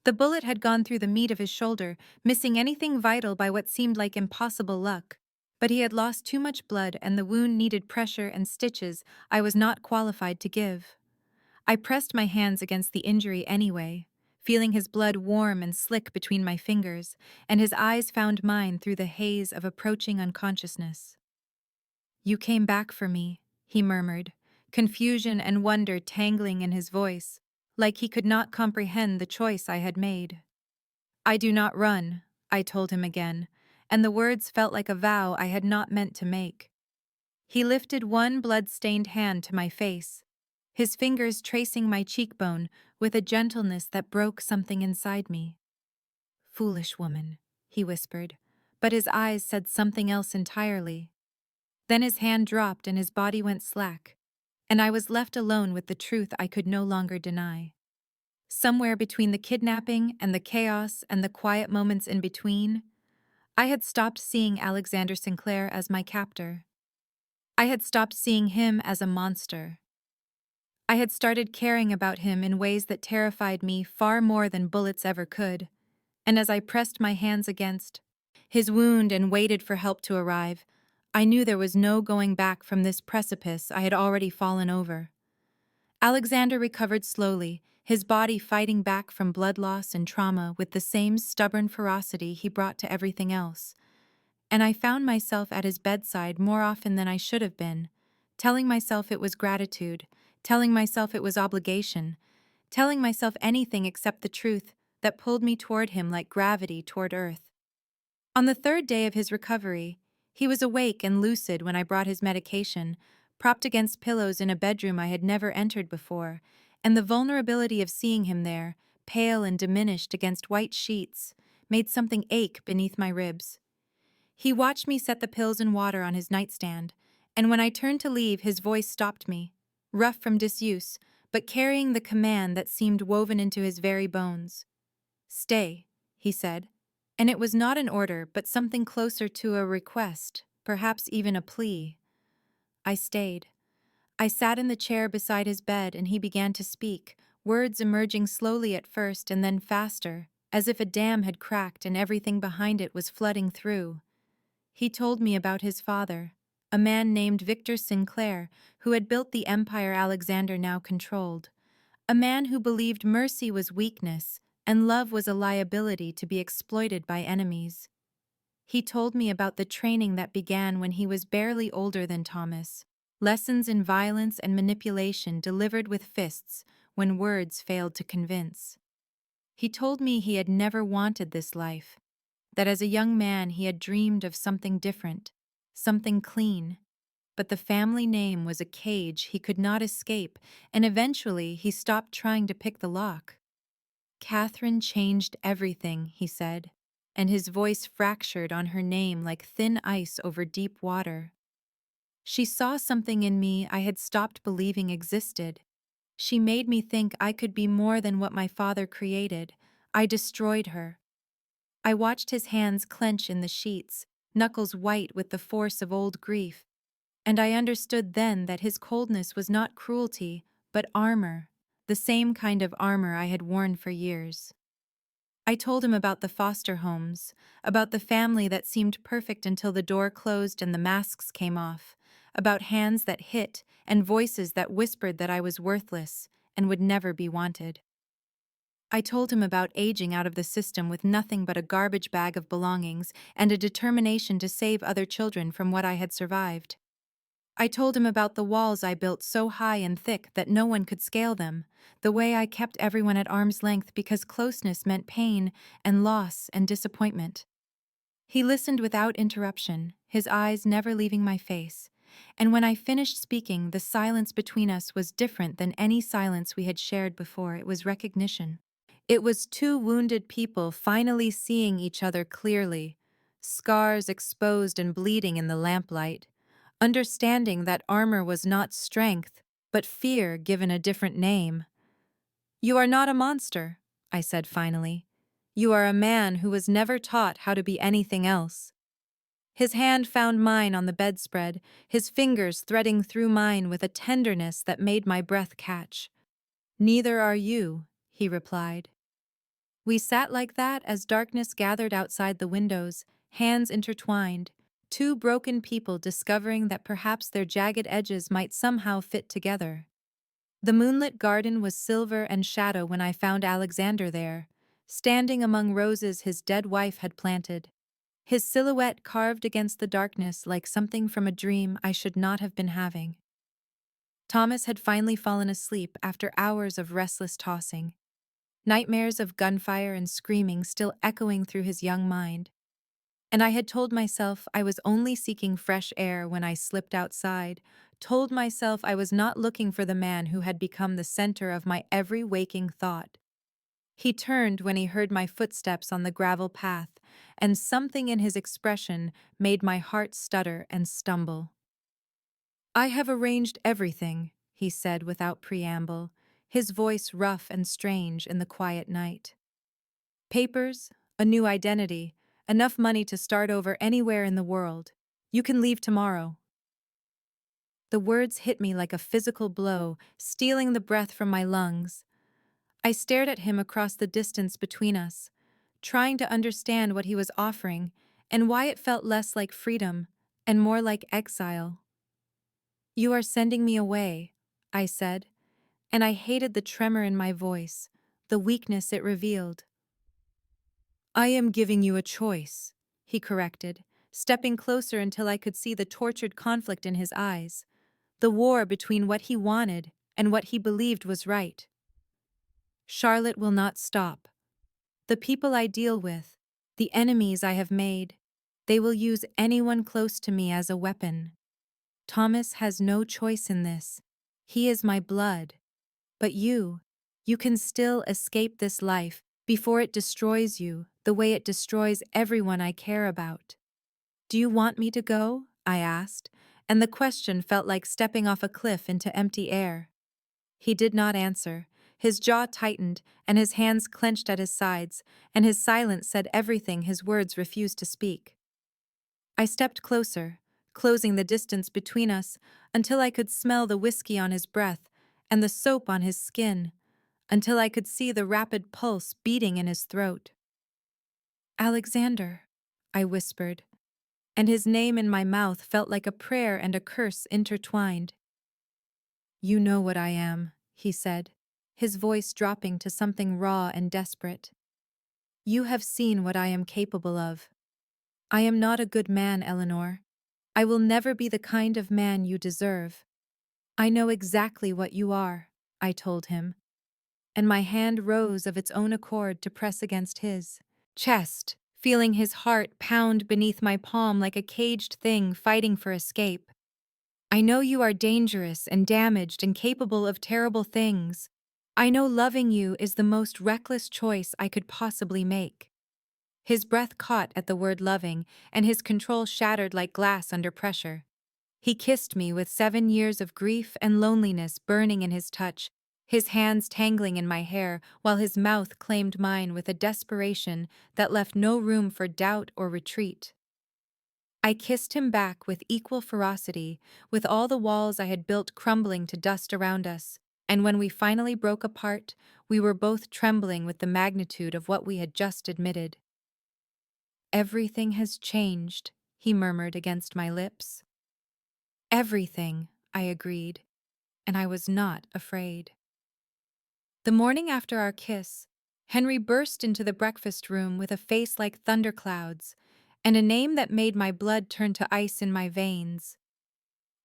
The bullet had gone through the meat of his shoulder, missing anything vital by what seemed like impossible luck. But he had lost too much blood and the wound needed pressure and stitches I was not qualified to give. I pressed my hands against the injury anyway, feeling his blood warm and slick between my fingers, and his eyes found mine through the haze of approaching unconsciousness. "You came back for me," he murmured, confusion and wonder tangling in his voice, like he could not comprehend the choice I had made. "I do not run," I told him again, and the words felt like a vow I had not meant to make. He lifted one blood-stained hand to my face, his fingers tracing my cheekbone with a gentleness that broke something inside me. "Foolish woman," he whispered, but his eyes said something else entirely. Then his hand dropped and his body went slack, and I was left alone with the truth I could no longer deny. Somewhere between the kidnapping and the chaos and the quiet moments in between, I had stopped seeing Alexander Sinclair as my captor. I had stopped seeing him as a monster. I had started caring about him in ways that terrified me far more than bullets ever could, and as I pressed my hands against his wound and waited for help to arrive, I knew there was no going back from this precipice I had already fallen over. Alexander recovered slowly, his body fighting back from blood loss and trauma with the same stubborn ferocity he brought to everything else. And I found myself at his bedside more often than I should have been, telling myself it was gratitude, telling myself it was obligation, telling myself anything except the truth that pulled me toward him like gravity toward earth. On the third day of his recovery, he was awake and lucid when I brought his medication, propped against pillows in a bedroom I had never entered before, and the vulnerability of seeing him there, pale and diminished against white sheets, made something ache beneath my ribs. He watched me set the pills and water on his nightstand, and when I turned to leave, his voice stopped me, rough from disuse, but carrying the command that seemed woven into his very bones. "Stay," he said, and it was not an order but something closer to a request, perhaps even a plea. I stayed. I sat in the chair beside his bed and he began to speak, words emerging slowly at first and then faster, as if a dam had cracked and everything behind it was flooding through. He told me about his father, a man named Victor Sinclair, who had built the empire Alexander now controlled. A man who believed mercy was weakness and love was a liability to be exploited by enemies. He told me about the training that began when he was barely older than Thomas, lessons in violence and manipulation delivered with fists when words failed to convince. He told me he had never wanted this life, that as a young man he had dreamed of something different, something clean. But the family name was a cage he could not escape, and eventually he stopped trying to pick the lock. "Catherine changed everything," he said, and his voice fractured on her name like thin ice over deep water. "She saw something in me I had stopped believing existed. She made me think I could be more than what my father created. I destroyed her." I watched his hands clench in the sheets, knuckles white with the force of old grief, and I understood then that his coldness was not cruelty, but armor, the same kind of armor I had worn for years. I told him about the foster homes, about the family that seemed perfect until the door closed and the masks came off, about hands that hit and voices that whispered that I was worthless and would never be wanted. I told him about aging out of the system with nothing but a garbage bag of belongings and a determination to save other children from what I had survived. I told him about the walls I built so high and thick that no one could scale them, the way I kept everyone at arm's length because closeness meant pain and loss and disappointment. He listened without interruption, his eyes never leaving my face, and when I finished speaking, the silence between us was different than any silence we had shared before. It was recognition. It was two wounded people finally seeing each other clearly, scars exposed and bleeding in the lamplight, understanding that armor was not strength, but fear given a different name. "You are not a monster," I said finally. "You are a man who was never taught how to be anything else." His hand found mine on the bedspread, his fingers threading through mine with a tenderness that made my breath catch. "Neither are you," he replied. We sat like that as darkness gathered outside the windows, hands intertwined, two broken people discovering that perhaps their jagged edges might somehow fit together. The moonlit garden was silver and shadow when I found Alexander there, standing among roses his dead wife had planted. His silhouette carved against the darkness like something from a dream I should not have been having. Thomas had finally fallen asleep after hours of restless tossing, nightmares of gunfire and screaming still echoing through his young mind. And I had told myself I was only seeking fresh air when I slipped outside, told myself I was not looking for the man who had become the center of my every waking thought. He turned when he heard my footsteps on the gravel path, and something in his expression made my heart stutter and stumble. "I have arranged everything," he said without preamble, his voice rough and strange in the quiet night. "Papers, a new identity, enough money to start over anywhere in the world. You can leave tomorrow." The words hit me like a physical blow, stealing the breath from my lungs. I stared at him across the distance between us, trying to understand what he was offering and why it felt less like freedom and more like exile. "You are sending me away," I said, and I hated the tremor in my voice, the weakness it revealed. "I am giving you a choice," he corrected, stepping closer until I could see the tortured conflict in his eyes, the war between what he wanted and what he believed was right. "Charlotte will not stop. The people I deal with, the enemies I have made, they will use anyone close to me as a weapon. Thomas has no choice in this. He is my blood. But you can still escape this life before it destroys you the way it destroys everyone I care about." "Do you want me to go?" I asked, and the question felt like stepping off a cliff into empty air. He did not answer. His jaw tightened, and his hands clenched at his sides, and his silence said everything his words refused to speak. I stepped closer, closing the distance between us until I could smell the whiskey on his breath and the soap on his skin, until I could see the rapid pulse beating in his throat. "Alexander," I whispered, and his name in my mouth felt like a prayer and a curse intertwined. "You know what I am," he said, his voice dropping to something raw and desperate. "You have seen what I am capable of. I am not a good man, Eleanor. I will never be the kind of man you deserve. I know exactly what you are," I told him, and my hand rose of its own accord to press against his chest, feeling his heart pound beneath my palm like a caged thing fighting for escape. "I know you are dangerous and damaged and capable of terrible things. I know loving you is the most reckless choice I could possibly make." His breath caught at the word loving, and his control shattered like glass under pressure. He kissed me with 7 years of grief and loneliness burning in his touch, his hands tangling in my hair while his mouth claimed mine with a desperation that left no room for doubt or retreat. I kissed him back with equal ferocity, with all the walls I had built crumbling to dust around us, and when we finally broke apart, we were both trembling with the magnitude of what we had just admitted. "Everything has changed," he murmured against my lips. "Everything," I agreed, and I was not afraid. The morning after our kiss, Henry burst into the breakfast room with a face like thunderclouds, and a name that made my blood turn to ice in my veins.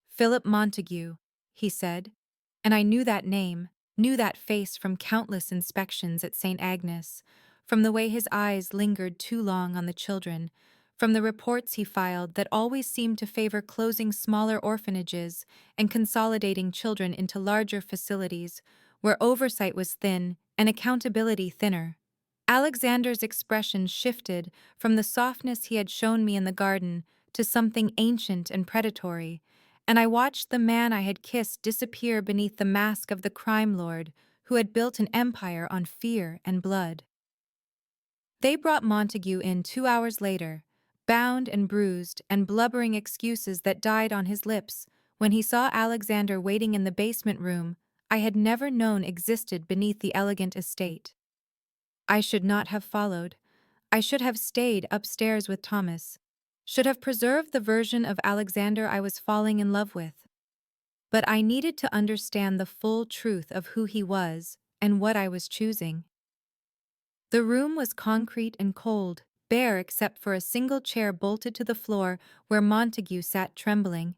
"Philip Montague," he said, and I knew that name, knew that face from countless inspections at St. Agnes, from the way his eyes lingered too long on the children, from the reports he filed that always seemed to favor closing smaller orphanages and consolidating children into larger facilities where oversight was thin and accountability thinner. Alexander's expression shifted from the softness he had shown me in the garden to something ancient and predatory, and I watched the man I had kissed disappear beneath the mask of the crime lord who had built an empire on fear and blood. They brought Montague in 2 hours later, bound and bruised and blubbering excuses that died on his lips when he saw Alexander waiting in the basement room I had never known existed beneath the elegant estate. I should not have followed. I should have stayed upstairs with Thomas. Should have preserved the version of Alexander I was falling in love with. But I needed to understand the full truth of who he was and what I was choosing. The room was concrete and cold, bare except for a single chair bolted to the floor where Montague sat trembling,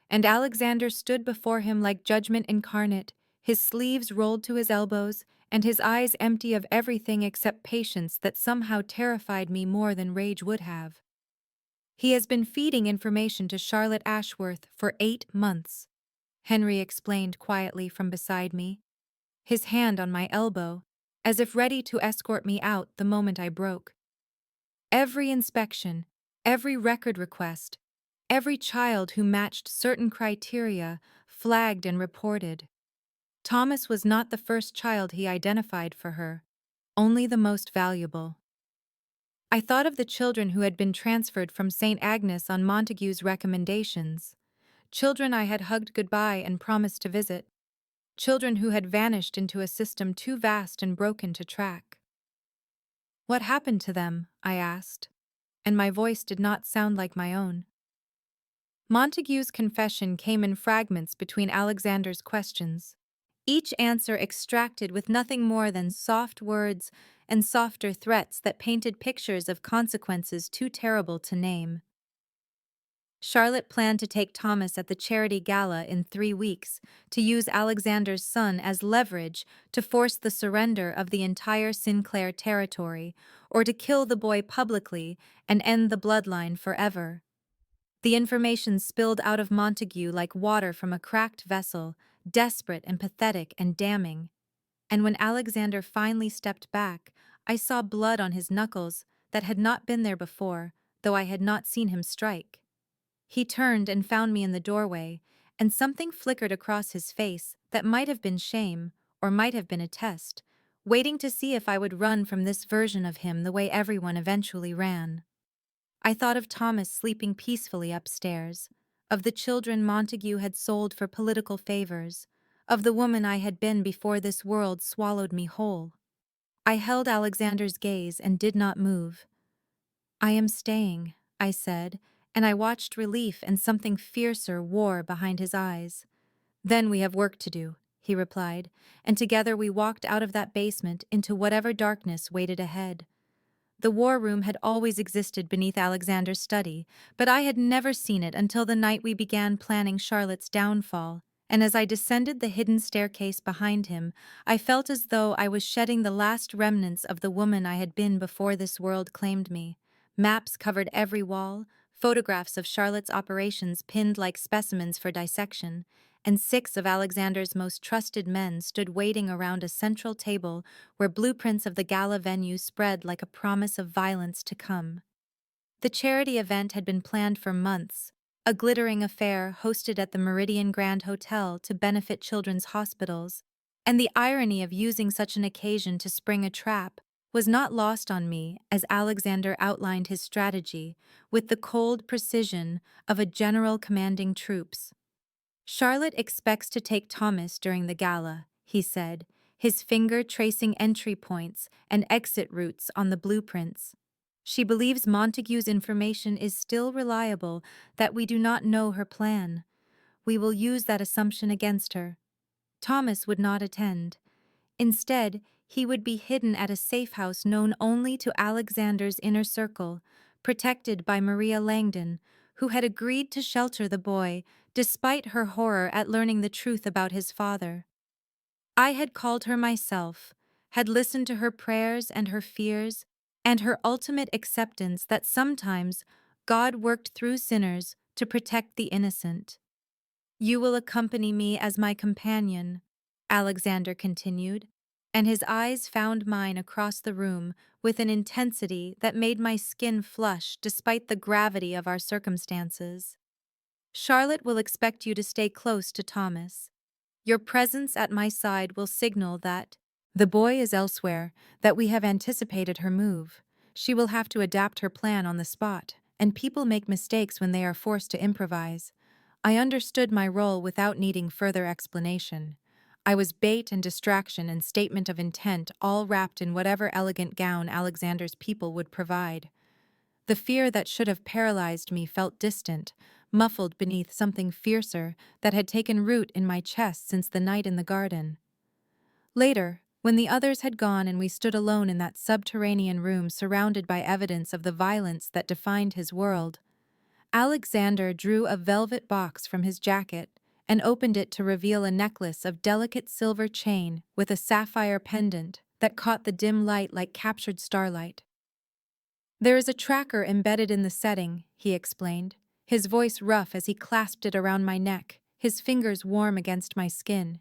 and Alexander stood before him like judgment incarnate, his sleeves rolled to his elbows, and his eyes empty of everything except patience that somehow terrified me more than rage would have. He has been feeding information to Charlotte Ashworth for 8 months, Henry explained quietly from beside me, his hand on my elbow, as if ready to escort me out the moment I broke. Every inspection, every record request, every child who matched certain criteria flagged and reported. Thomas was not the first child he identified for her, only the most valuable. I thought of the children who had been transferred from St. Agnes on Montague's recommendations, children I had hugged goodbye and promised to visit, children who had vanished into a system too vast and broken to track. What happened to them? I asked, and my voice did not sound like my own. Montague's confession came in fragments between Alexander's questions, each answer extracted with nothing more than soft words and softer threats that painted pictures of consequences too terrible to name. Charlotte planned to take Thomas at the charity gala in 3 weeks to use Alexander's son as leverage to force the surrender of the entire Sinclair territory, or to kill the boy publicly and end the bloodline forever. The information spilled out of Montague like water from a cracked vessel, desperate and pathetic and damning. And when Alexander finally stepped back, I saw blood on his knuckles that had not been there before, though I had not seen him strike. He turned and found me in the doorway, and something flickered across his face that might have been shame, or might have been a test, waiting to see if I would run from this version of him the way everyone eventually ran. I thought of Thomas sleeping peacefully upstairs, of the children Montague had sold for political favors, of the woman I had been before this world swallowed me whole. I held Alexander's gaze and did not move. "I am staying," I said, and I watched relief and something fiercer war behind his eyes. "Then we have work to do," he replied, and together we walked out of that basement into whatever darkness waited ahead. The war room had always existed beneath Alexander's study, but I had never seen it until the night we began planning Charlotte's downfall, and as I descended the hidden staircase behind him, I felt as though I was shedding the last remnants of the woman I had been before this world claimed me. Maps covered every wall, photographs of Charlotte's operations pinned like specimens for dissection, and 6 of Alexander's most trusted men stood waiting around a central table where blueprints of the gala venue spread like a promise of violence to come. The charity event had been planned for months, a glittering affair hosted at the Meridian Grand Hotel to benefit children's hospitals, and the irony of using such an occasion to spring a trap was not lost on me as Alexander outlined his strategy with the cold precision of a general commanding troops. "Charlotte expects to take Thomas during the gala," he said, his finger tracing entry points and exit routes on the blueprints. "She believes Montague's information is still reliable, that we do not know her plan. We will use that assumption against her. Thomas would not attend. Instead, he would be hidden at a safe house known only to Alexander's inner circle, protected by Maria Langdon, who had agreed to shelter the boy despite her horror at learning the truth about his father. I had called her myself, had listened to her prayers and her fears, and her ultimate acceptance that sometimes God worked through sinners to protect the innocent. "You will accompany me as my companion," Alexander continued, and his eyes found mine across the room with an intensity that made my skin flush despite the gravity of our circumstances. "Charlotte will expect you to stay close to Thomas. Your presence at my side will signal that the boy is elsewhere, that we have anticipated her move. She will have to adapt her plan on the spot, and people make mistakes when they are forced to improvise. I understood my role without needing further explanation. I was bait and distraction and statement of intent, all wrapped in whatever elegant gown Alexander's people would provide. The fear that should have paralyzed me felt distant, muffled beneath something fiercer that had taken root in my chest since the night in the garden. Later, when the others had gone and we stood alone in that subterranean room surrounded by evidence of the violence that defined his world, Alexander drew a velvet box from his jacket and opened it to reveal a necklace of delicate silver chain with a sapphire pendant that caught the dim light like captured starlight. "There is a tracker embedded in the setting," he explained, his voice rough as he clasped it around my neck, his fingers warm against my skin.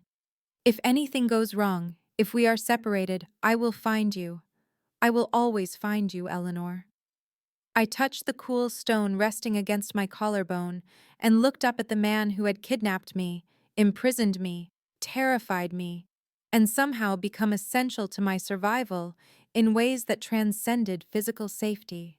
"If anything goes wrong, if we are separated, I will find you. I will always find you, Eleanor." I touched the cool stone resting against my collarbone and looked up at the man who had kidnapped me, imprisoned me, terrified me, and somehow become essential to my survival in ways that transcended physical safety.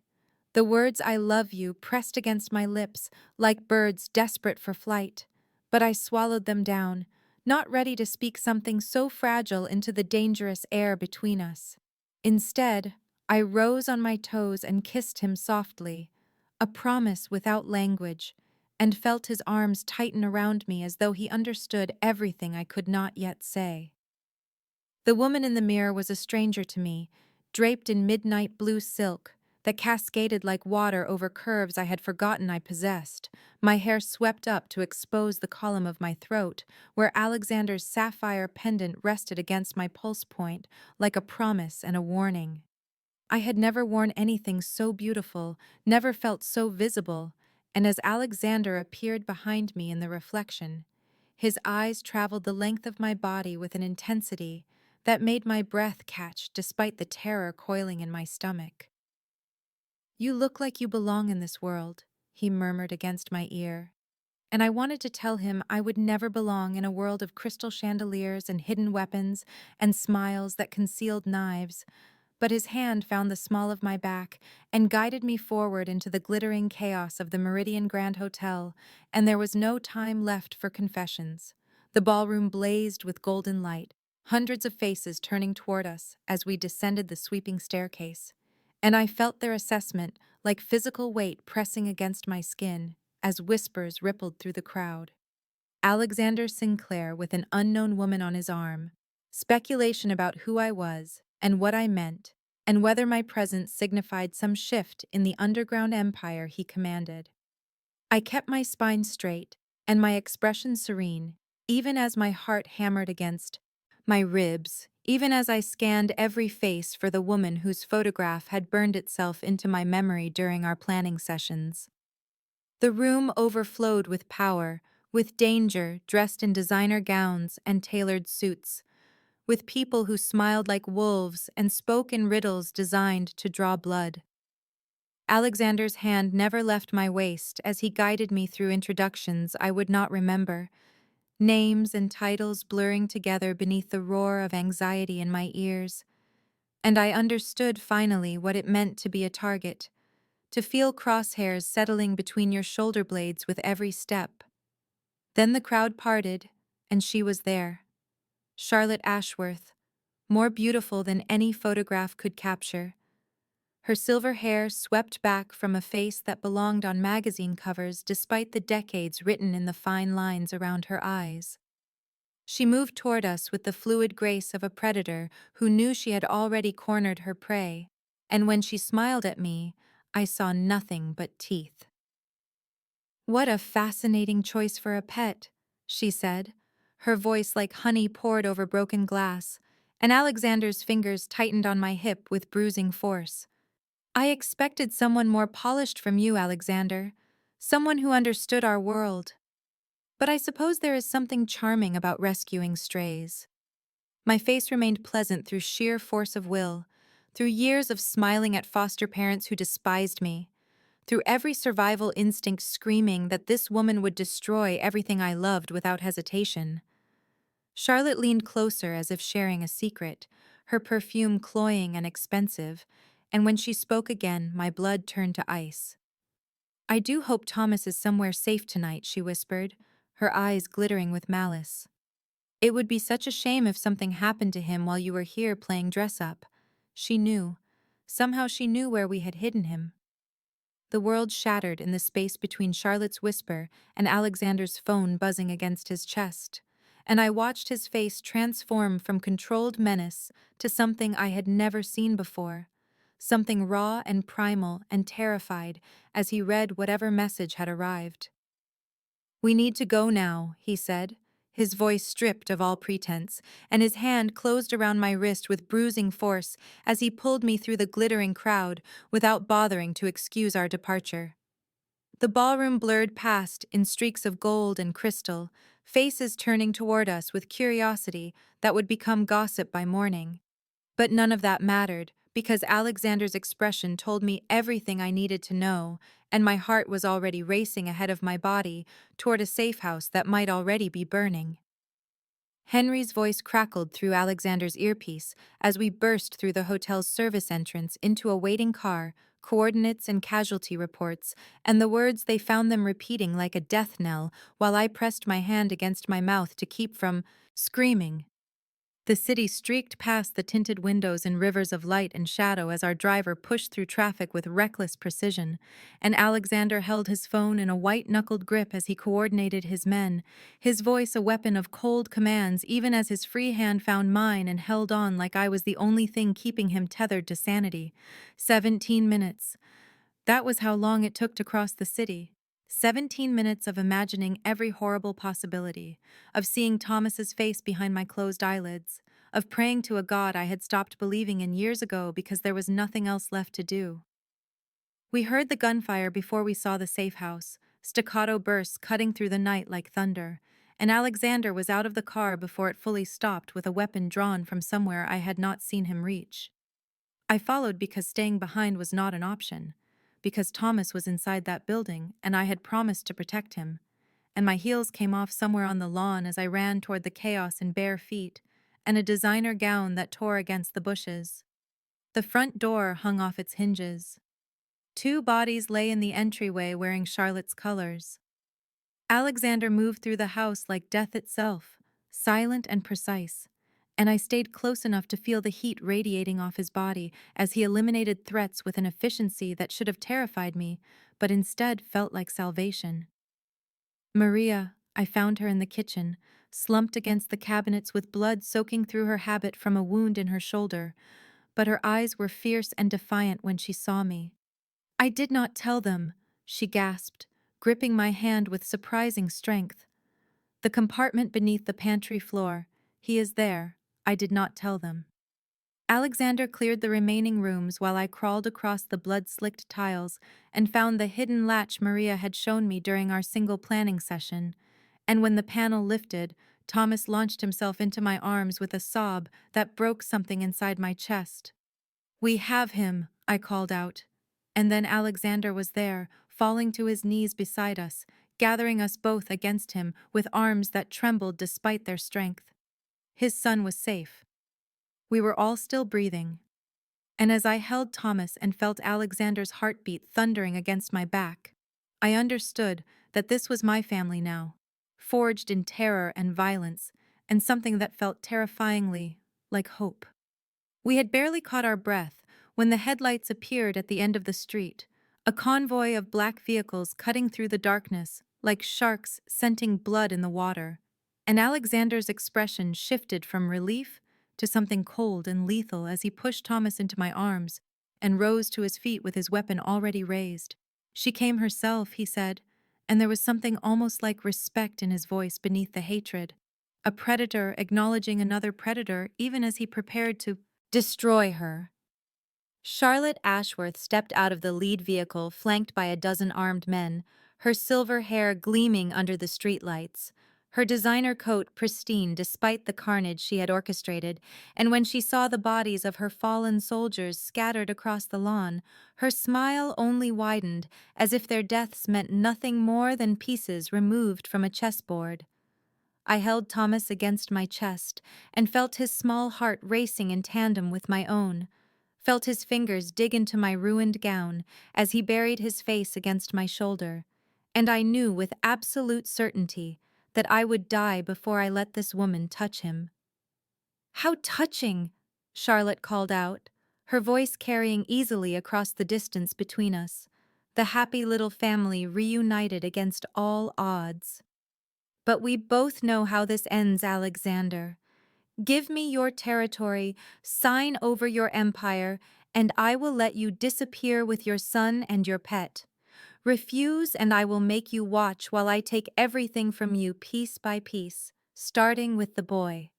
The words "I love you" pressed against my lips like birds desperate for flight, but I swallowed them down, not ready to speak something so fragile into the dangerous air between us. Instead, I rose on my toes and kissed him softly, a promise without language, and felt his arms tighten around me as though he understood everything I could not yet say. The woman in the mirror was a stranger to me, draped in midnight blue silk that cascaded like water over curves I had forgotten I possessed, my hair swept up to expose the column of my throat, where Alexander's sapphire pendant rested against my pulse point like a promise and a warning. I had never worn anything so beautiful, never felt so visible, and as Alexander appeared behind me in the reflection, his eyes traveled the length of my body with an intensity that made my breath catch despite the terror coiling in my stomach. "You look like you belong in this world," he murmured against my ear, and I wanted to tell him I would never belong in a world of crystal chandeliers and hidden weapons and smiles that concealed knives, but his hand found the small of my back and guided me forward into the glittering chaos of the Meridian Grand Hotel, and there was no time left for confessions. The ballroom blazed with golden light, hundreds of faces turning toward us as we descended the sweeping staircase, and I felt their assessment like physical weight pressing against my skin as whispers rippled through the crowd. Alexander Sinclair with an unknown woman on his arm, speculation about who I was and what I meant, and whether my presence signified some shift in the underground empire he commanded. I kept my spine straight and my expression serene, even as my heart hammered against my ribs, even as I scanned every face for the woman whose photograph had burned itself into my memory during our planning sessions. The room overflowed with power, with danger dressed in designer gowns and tailored suits, with people who smiled like wolves and spoke in riddles designed to draw blood. Alexander's hand never left my waist as he guided me through introductions I would not remember, names and titles blurring together beneath the roar of anxiety in my ears. And I understood finally what it meant to be a target, to feel crosshairs settling between your shoulder blades with every step. Then the crowd parted, and she was there. Charlotte Ashworth, more beautiful than any photograph could capture. Her silver hair swept back from a face that belonged on magazine covers despite the decades written in the fine lines around her eyes. She moved toward us with the fluid grace of a predator who knew she had already cornered her prey, and when she smiled at me, I saw nothing but teeth. "What a fascinating choice for a pet," she said, her voice like honey poured over broken glass, and Alexander's fingers tightened on my hip with bruising force. "I expected someone more polished from you, Alexander, someone who understood our world. But I suppose there is something charming about rescuing strays." My face remained pleasant through sheer force of will, through years of smiling at foster parents who despised me, through every survival instinct screaming that this woman would destroy everything I loved without hesitation. Charlotte leaned closer as if sharing a secret, her perfume cloying and expensive, and when she spoke again, my blood turned to ice. "I do hope Thomas is somewhere safe tonight," she whispered, her eyes glittering with malice. It would be such a shame if something happened to him while you were here playing dress-up. She knew. Somehow she knew where we had hidden him. The world shattered in the space between Charlotte's whisper and Alexander's phone buzzing against his chest, and I watched his face transform from controlled menace to something I had never seen before, something raw and primal and terrified as he read whatever message had arrived. "We need to go now," he said, his voice stripped of all pretense, and his hand closed around my wrist with bruising force as he pulled me through the glittering crowd without bothering to excuse our departure. The ballroom blurred past in streaks of gold and crystal, faces turning toward us with curiosity that would become gossip by morning. But none of that mattered, because Alexander's expression told me everything I needed to know, and my heart was already racing ahead of my body toward a safe house that might already be burning. Henry's voice crackled through Alexander's earpiece as we burst through the hotel's service entrance into a waiting car, coordinates and casualty reports, and the words they found them repeating like a death knell while I pressed my hand against my mouth to keep from screaming. The city streaked past the tinted windows in rivers of light and shadow as our driver pushed through traffic with reckless precision, and Alexander held his phone in a white-knuckled grip as he coordinated his men, his voice a weapon of cold commands even as his free hand found mine and held on like I was the only thing keeping him tethered to sanity. 17 minutes. That was how long it took to cross the city. 17 minutes of imagining every horrible possibility, of seeing Thomas's face behind my closed eyelids, of praying to a god I had stopped believing in years ago because there was nothing else left to do. We heard the gunfire before we saw the safe house, staccato bursts cutting through the night like thunder, and Alexander was out of the car before it fully stopped with a weapon drawn from somewhere I had not seen him reach. I followed because staying behind was not an option, because Thomas was inside that building and I had promised to protect him, and my heels came off somewhere on the lawn as I ran toward the chaos in bare feet and a designer gown that tore against the bushes. The front door hung off its hinges. 2 bodies lay in the entryway wearing Charlotte's colors. Alexander moved through the house like death itself, silent and precise, and I stayed close enough to feel the heat radiating off his body as he eliminated threats with an efficiency that should have terrified me, but instead felt like salvation. Maria, I found her in the kitchen, slumped against the cabinets with blood soaking through her habit from a wound in her shoulder, but her eyes were fierce and defiant when she saw me. "I did not tell them," she gasped, gripping my hand with surprising strength. "The compartment beneath the pantry floor. He is there. I did not tell them." Alexander cleared the remaining rooms while I crawled across the blood-slicked tiles and found the hidden latch Maria had shown me during our single planning session. And when the panel lifted, Thomas launched himself into my arms with a sob that broke something inside my chest. "We have him," I called out. And then Alexander was there, falling to his knees beside us, gathering us both against him with arms that trembled despite their strength. His son was safe. We were all still breathing. And as I held Thomas and felt Alexander's heartbeat thundering against my back, I understood that this was my family now, forged in terror and violence, and something that felt terrifyingly like hope. We had barely caught our breath when the headlights appeared at the end of the street, a convoy of black vehicles cutting through the darkness like sharks scenting blood in the water, and Alexander's expression shifted from relief to something cold and lethal as he pushed Thomas into my arms and rose to his feet with his weapon already raised. "She came herself," he said, and there was something almost like respect in his voice beneath the hatred. A predator acknowledging another predator even as he prepared to destroy her. Charlotte Ashworth stepped out of the lead vehicle flanked by a dozen armed men, her silver hair gleaming under the streetlights, her designer coat pristine despite the carnage she had orchestrated, and when she saw the bodies of her fallen soldiers scattered across the lawn, her smile only widened as if their deaths meant nothing more than pieces removed from a chessboard. I held Thomas against my chest and felt his small heart racing in tandem with my own, felt his fingers dig into my ruined gown as he buried his face against my shoulder, and I knew with absolute certainty that I would die before I let this woman touch him. "How touching!" Charlotte called out, her voice carrying easily across the distance between us, the happy little family reunited against all odds. "But we both know how this ends, Alexander. Give me your territory, sign over your empire, and I will let you disappear with your son and your pet. Refuse, and I will make you watch while I take everything from you piece by piece, starting with the boy."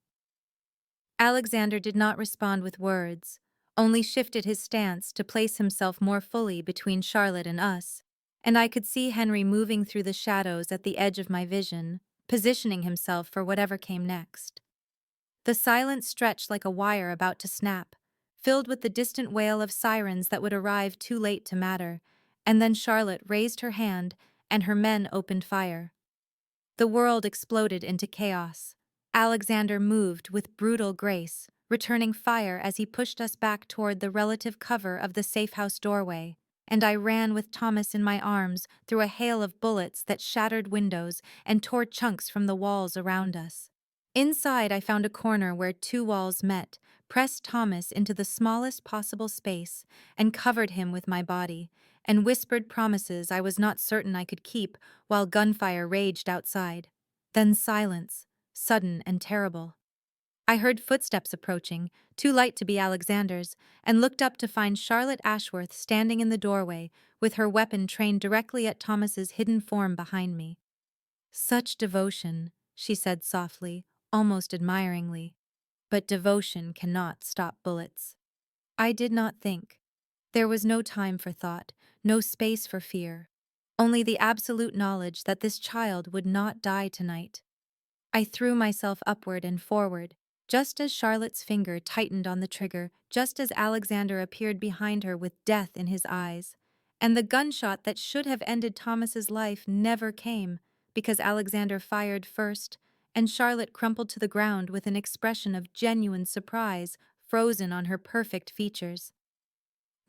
Alexander did not respond with words, only shifted his stance to place himself more fully between Charlotte and us, and I could see Henry moving through the shadows at the edge of my vision, positioning himself for whatever came next. The silence stretched like a wire about to snap, filled with the distant wail of sirens that would arrive too late to matter, and then Charlotte raised her hand and her men opened fire. The world exploded into chaos. Alexander moved with brutal grace, returning fire as he pushed us back toward the relative cover of the safe-house doorway, and I ran with Thomas in my arms through a hail of bullets that shattered windows and tore chunks from the walls around us. Inside, I found a corner where two walls met, pressed Thomas into the smallest possible space, and covered him with my body, and whispered promises I was not certain I could keep while gunfire raged outside. Then silence, sudden and terrible. I heard footsteps approaching, too light to be Alexander's, and looked up to find Charlotte Ashworth standing in the doorway, with her weapon trained directly at Thomas's hidden form behind me. "Such devotion," she said softly, almost admiringly. "But devotion cannot stop bullets." I did not think. There was no time for thought, no space for fear. Only the absolute knowledge that this child would not die tonight. I threw myself upward and forward, just as Charlotte's finger tightened on the trigger, just as Alexander appeared behind her with death in his eyes. And the gunshot that should have ended Thomas's life never came, because Alexander fired first, and Charlotte crumpled to the ground with an expression of genuine surprise frozen on her perfect features.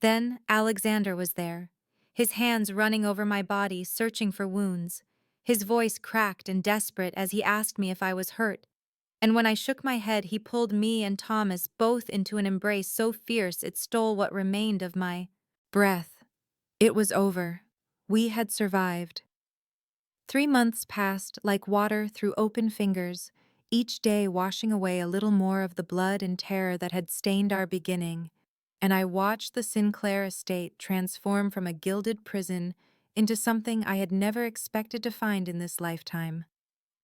Then Alexander was there, his hands running over my body, searching for wounds. His voice cracked and desperate as he asked me if I was hurt, and when I shook my head, he pulled me and Thomas both into an embrace so fierce it stole what remained of my breath. It was over. We had survived. 3 months passed like water through open fingers, each day washing away a little more of the blood and terror that had stained our beginning, and I watched the Sinclair estate transform from a gilded prison into something I had never expected to find in this lifetime: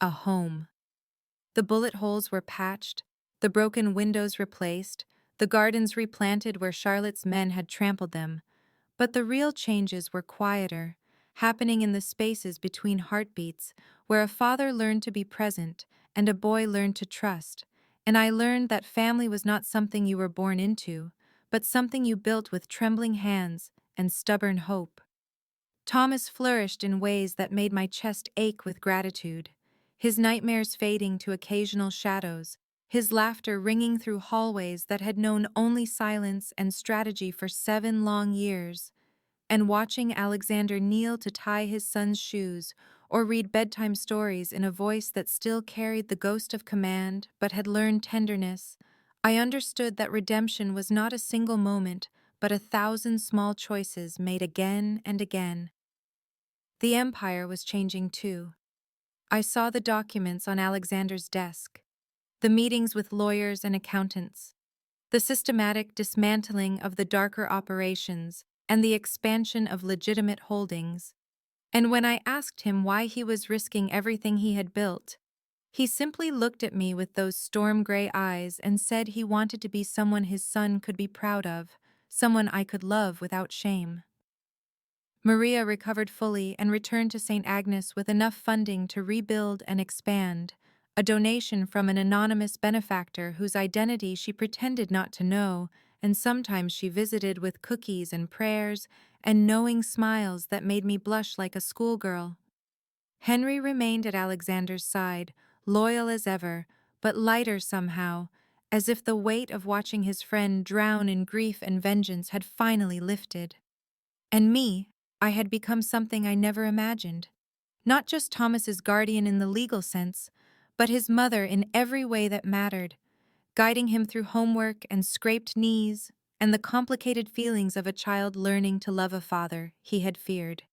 a home. The bullet holes were patched, the broken windows replaced, the gardens replanted where Charlotte's men had trampled them, but the real changes were quieter, happening in the spaces between heartbeats, where a father learned to be present and a boy learned to trust, and I learned that family was not something you were born into, but something you built with trembling hands and stubborn hope. Thomas flourished in ways that made my chest ache with gratitude, his nightmares fading to occasional shadows, his laughter ringing through hallways that had known only silence and strategy for 7 long years, and watching Alexander kneel to tie his son's shoes or read bedtime stories in a voice that still carried the ghost of command but had learned tenderness, I understood that redemption was not a single moment, but 1,000 small choices made again and again. The Empire was changing too. I saw the documents on Alexander's desk, the meetings with lawyers and accountants, the systematic dismantling of the darker operations, and the expansion of legitimate holdings. And when I asked him why he was risking everything he had built, he simply looked at me with those storm-gray eyes and said he wanted to be someone his son could be proud of, someone I could love without shame. Maria recovered fully and returned to St. Agnes with enough funding to rebuild and expand, a donation from an anonymous benefactor whose identity she pretended not to know, and sometimes she visited with cookies and prayers and knowing smiles that made me blush like a schoolgirl. Henry remained at Alexander's side, loyal as ever, but lighter somehow, as if the weight of watching his friend drown in grief and vengeance had finally lifted. And me, I had become something I never imagined. Not just Thomas's guardian in the legal sense, but his mother in every way that mattered, guiding him through homework and scraped knees and the complicated feelings of a child learning to love a father he had feared.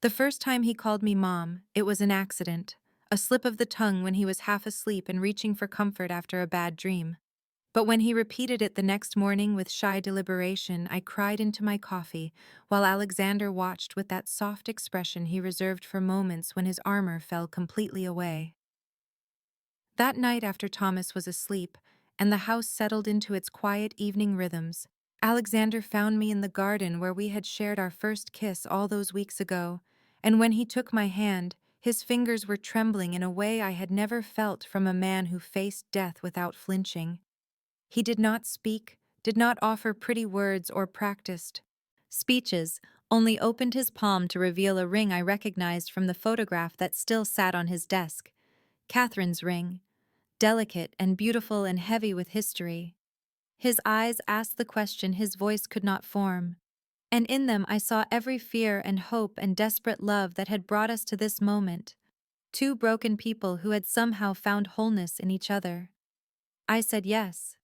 The first time he called me Mom, it was an accident, a slip of the tongue when he was half asleep and reaching for comfort after a bad dream. But when he repeated it the next morning with shy deliberation, I cried into my coffee, while Alexander watched with that soft expression he reserved for moments when his armor fell completely away. That night after Thomas was asleep, and the house settled into its quiet evening rhythms, Alexander found me in the garden where we had shared our first kiss all those weeks ago, and when he took my hand, his fingers were trembling in a way I had never felt from a man who faced death without flinching. He did not speak, did not offer pretty words or practiced speeches, only opened his palm to reveal a ring I recognized from the photograph that still sat on his desk. Catherine's ring, delicate and beautiful and heavy with history. His eyes asked the question his voice could not form, and in them I saw every fear and hope and desperate love that had brought us to this moment. Two broken people who had somehow found wholeness in each other. I said yes.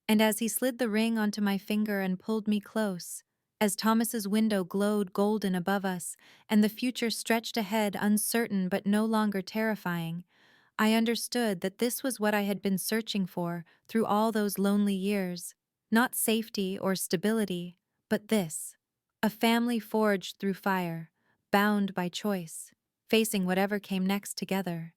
And as he slid the ring onto my finger and pulled me close, as Thomas's window glowed golden above us and the future stretched ahead uncertain but no longer terrifying, I understood that this was what I had been searching for through all those lonely years. Not safety or stability, but this. A family forged through fire, bound by choice, facing whatever came next together.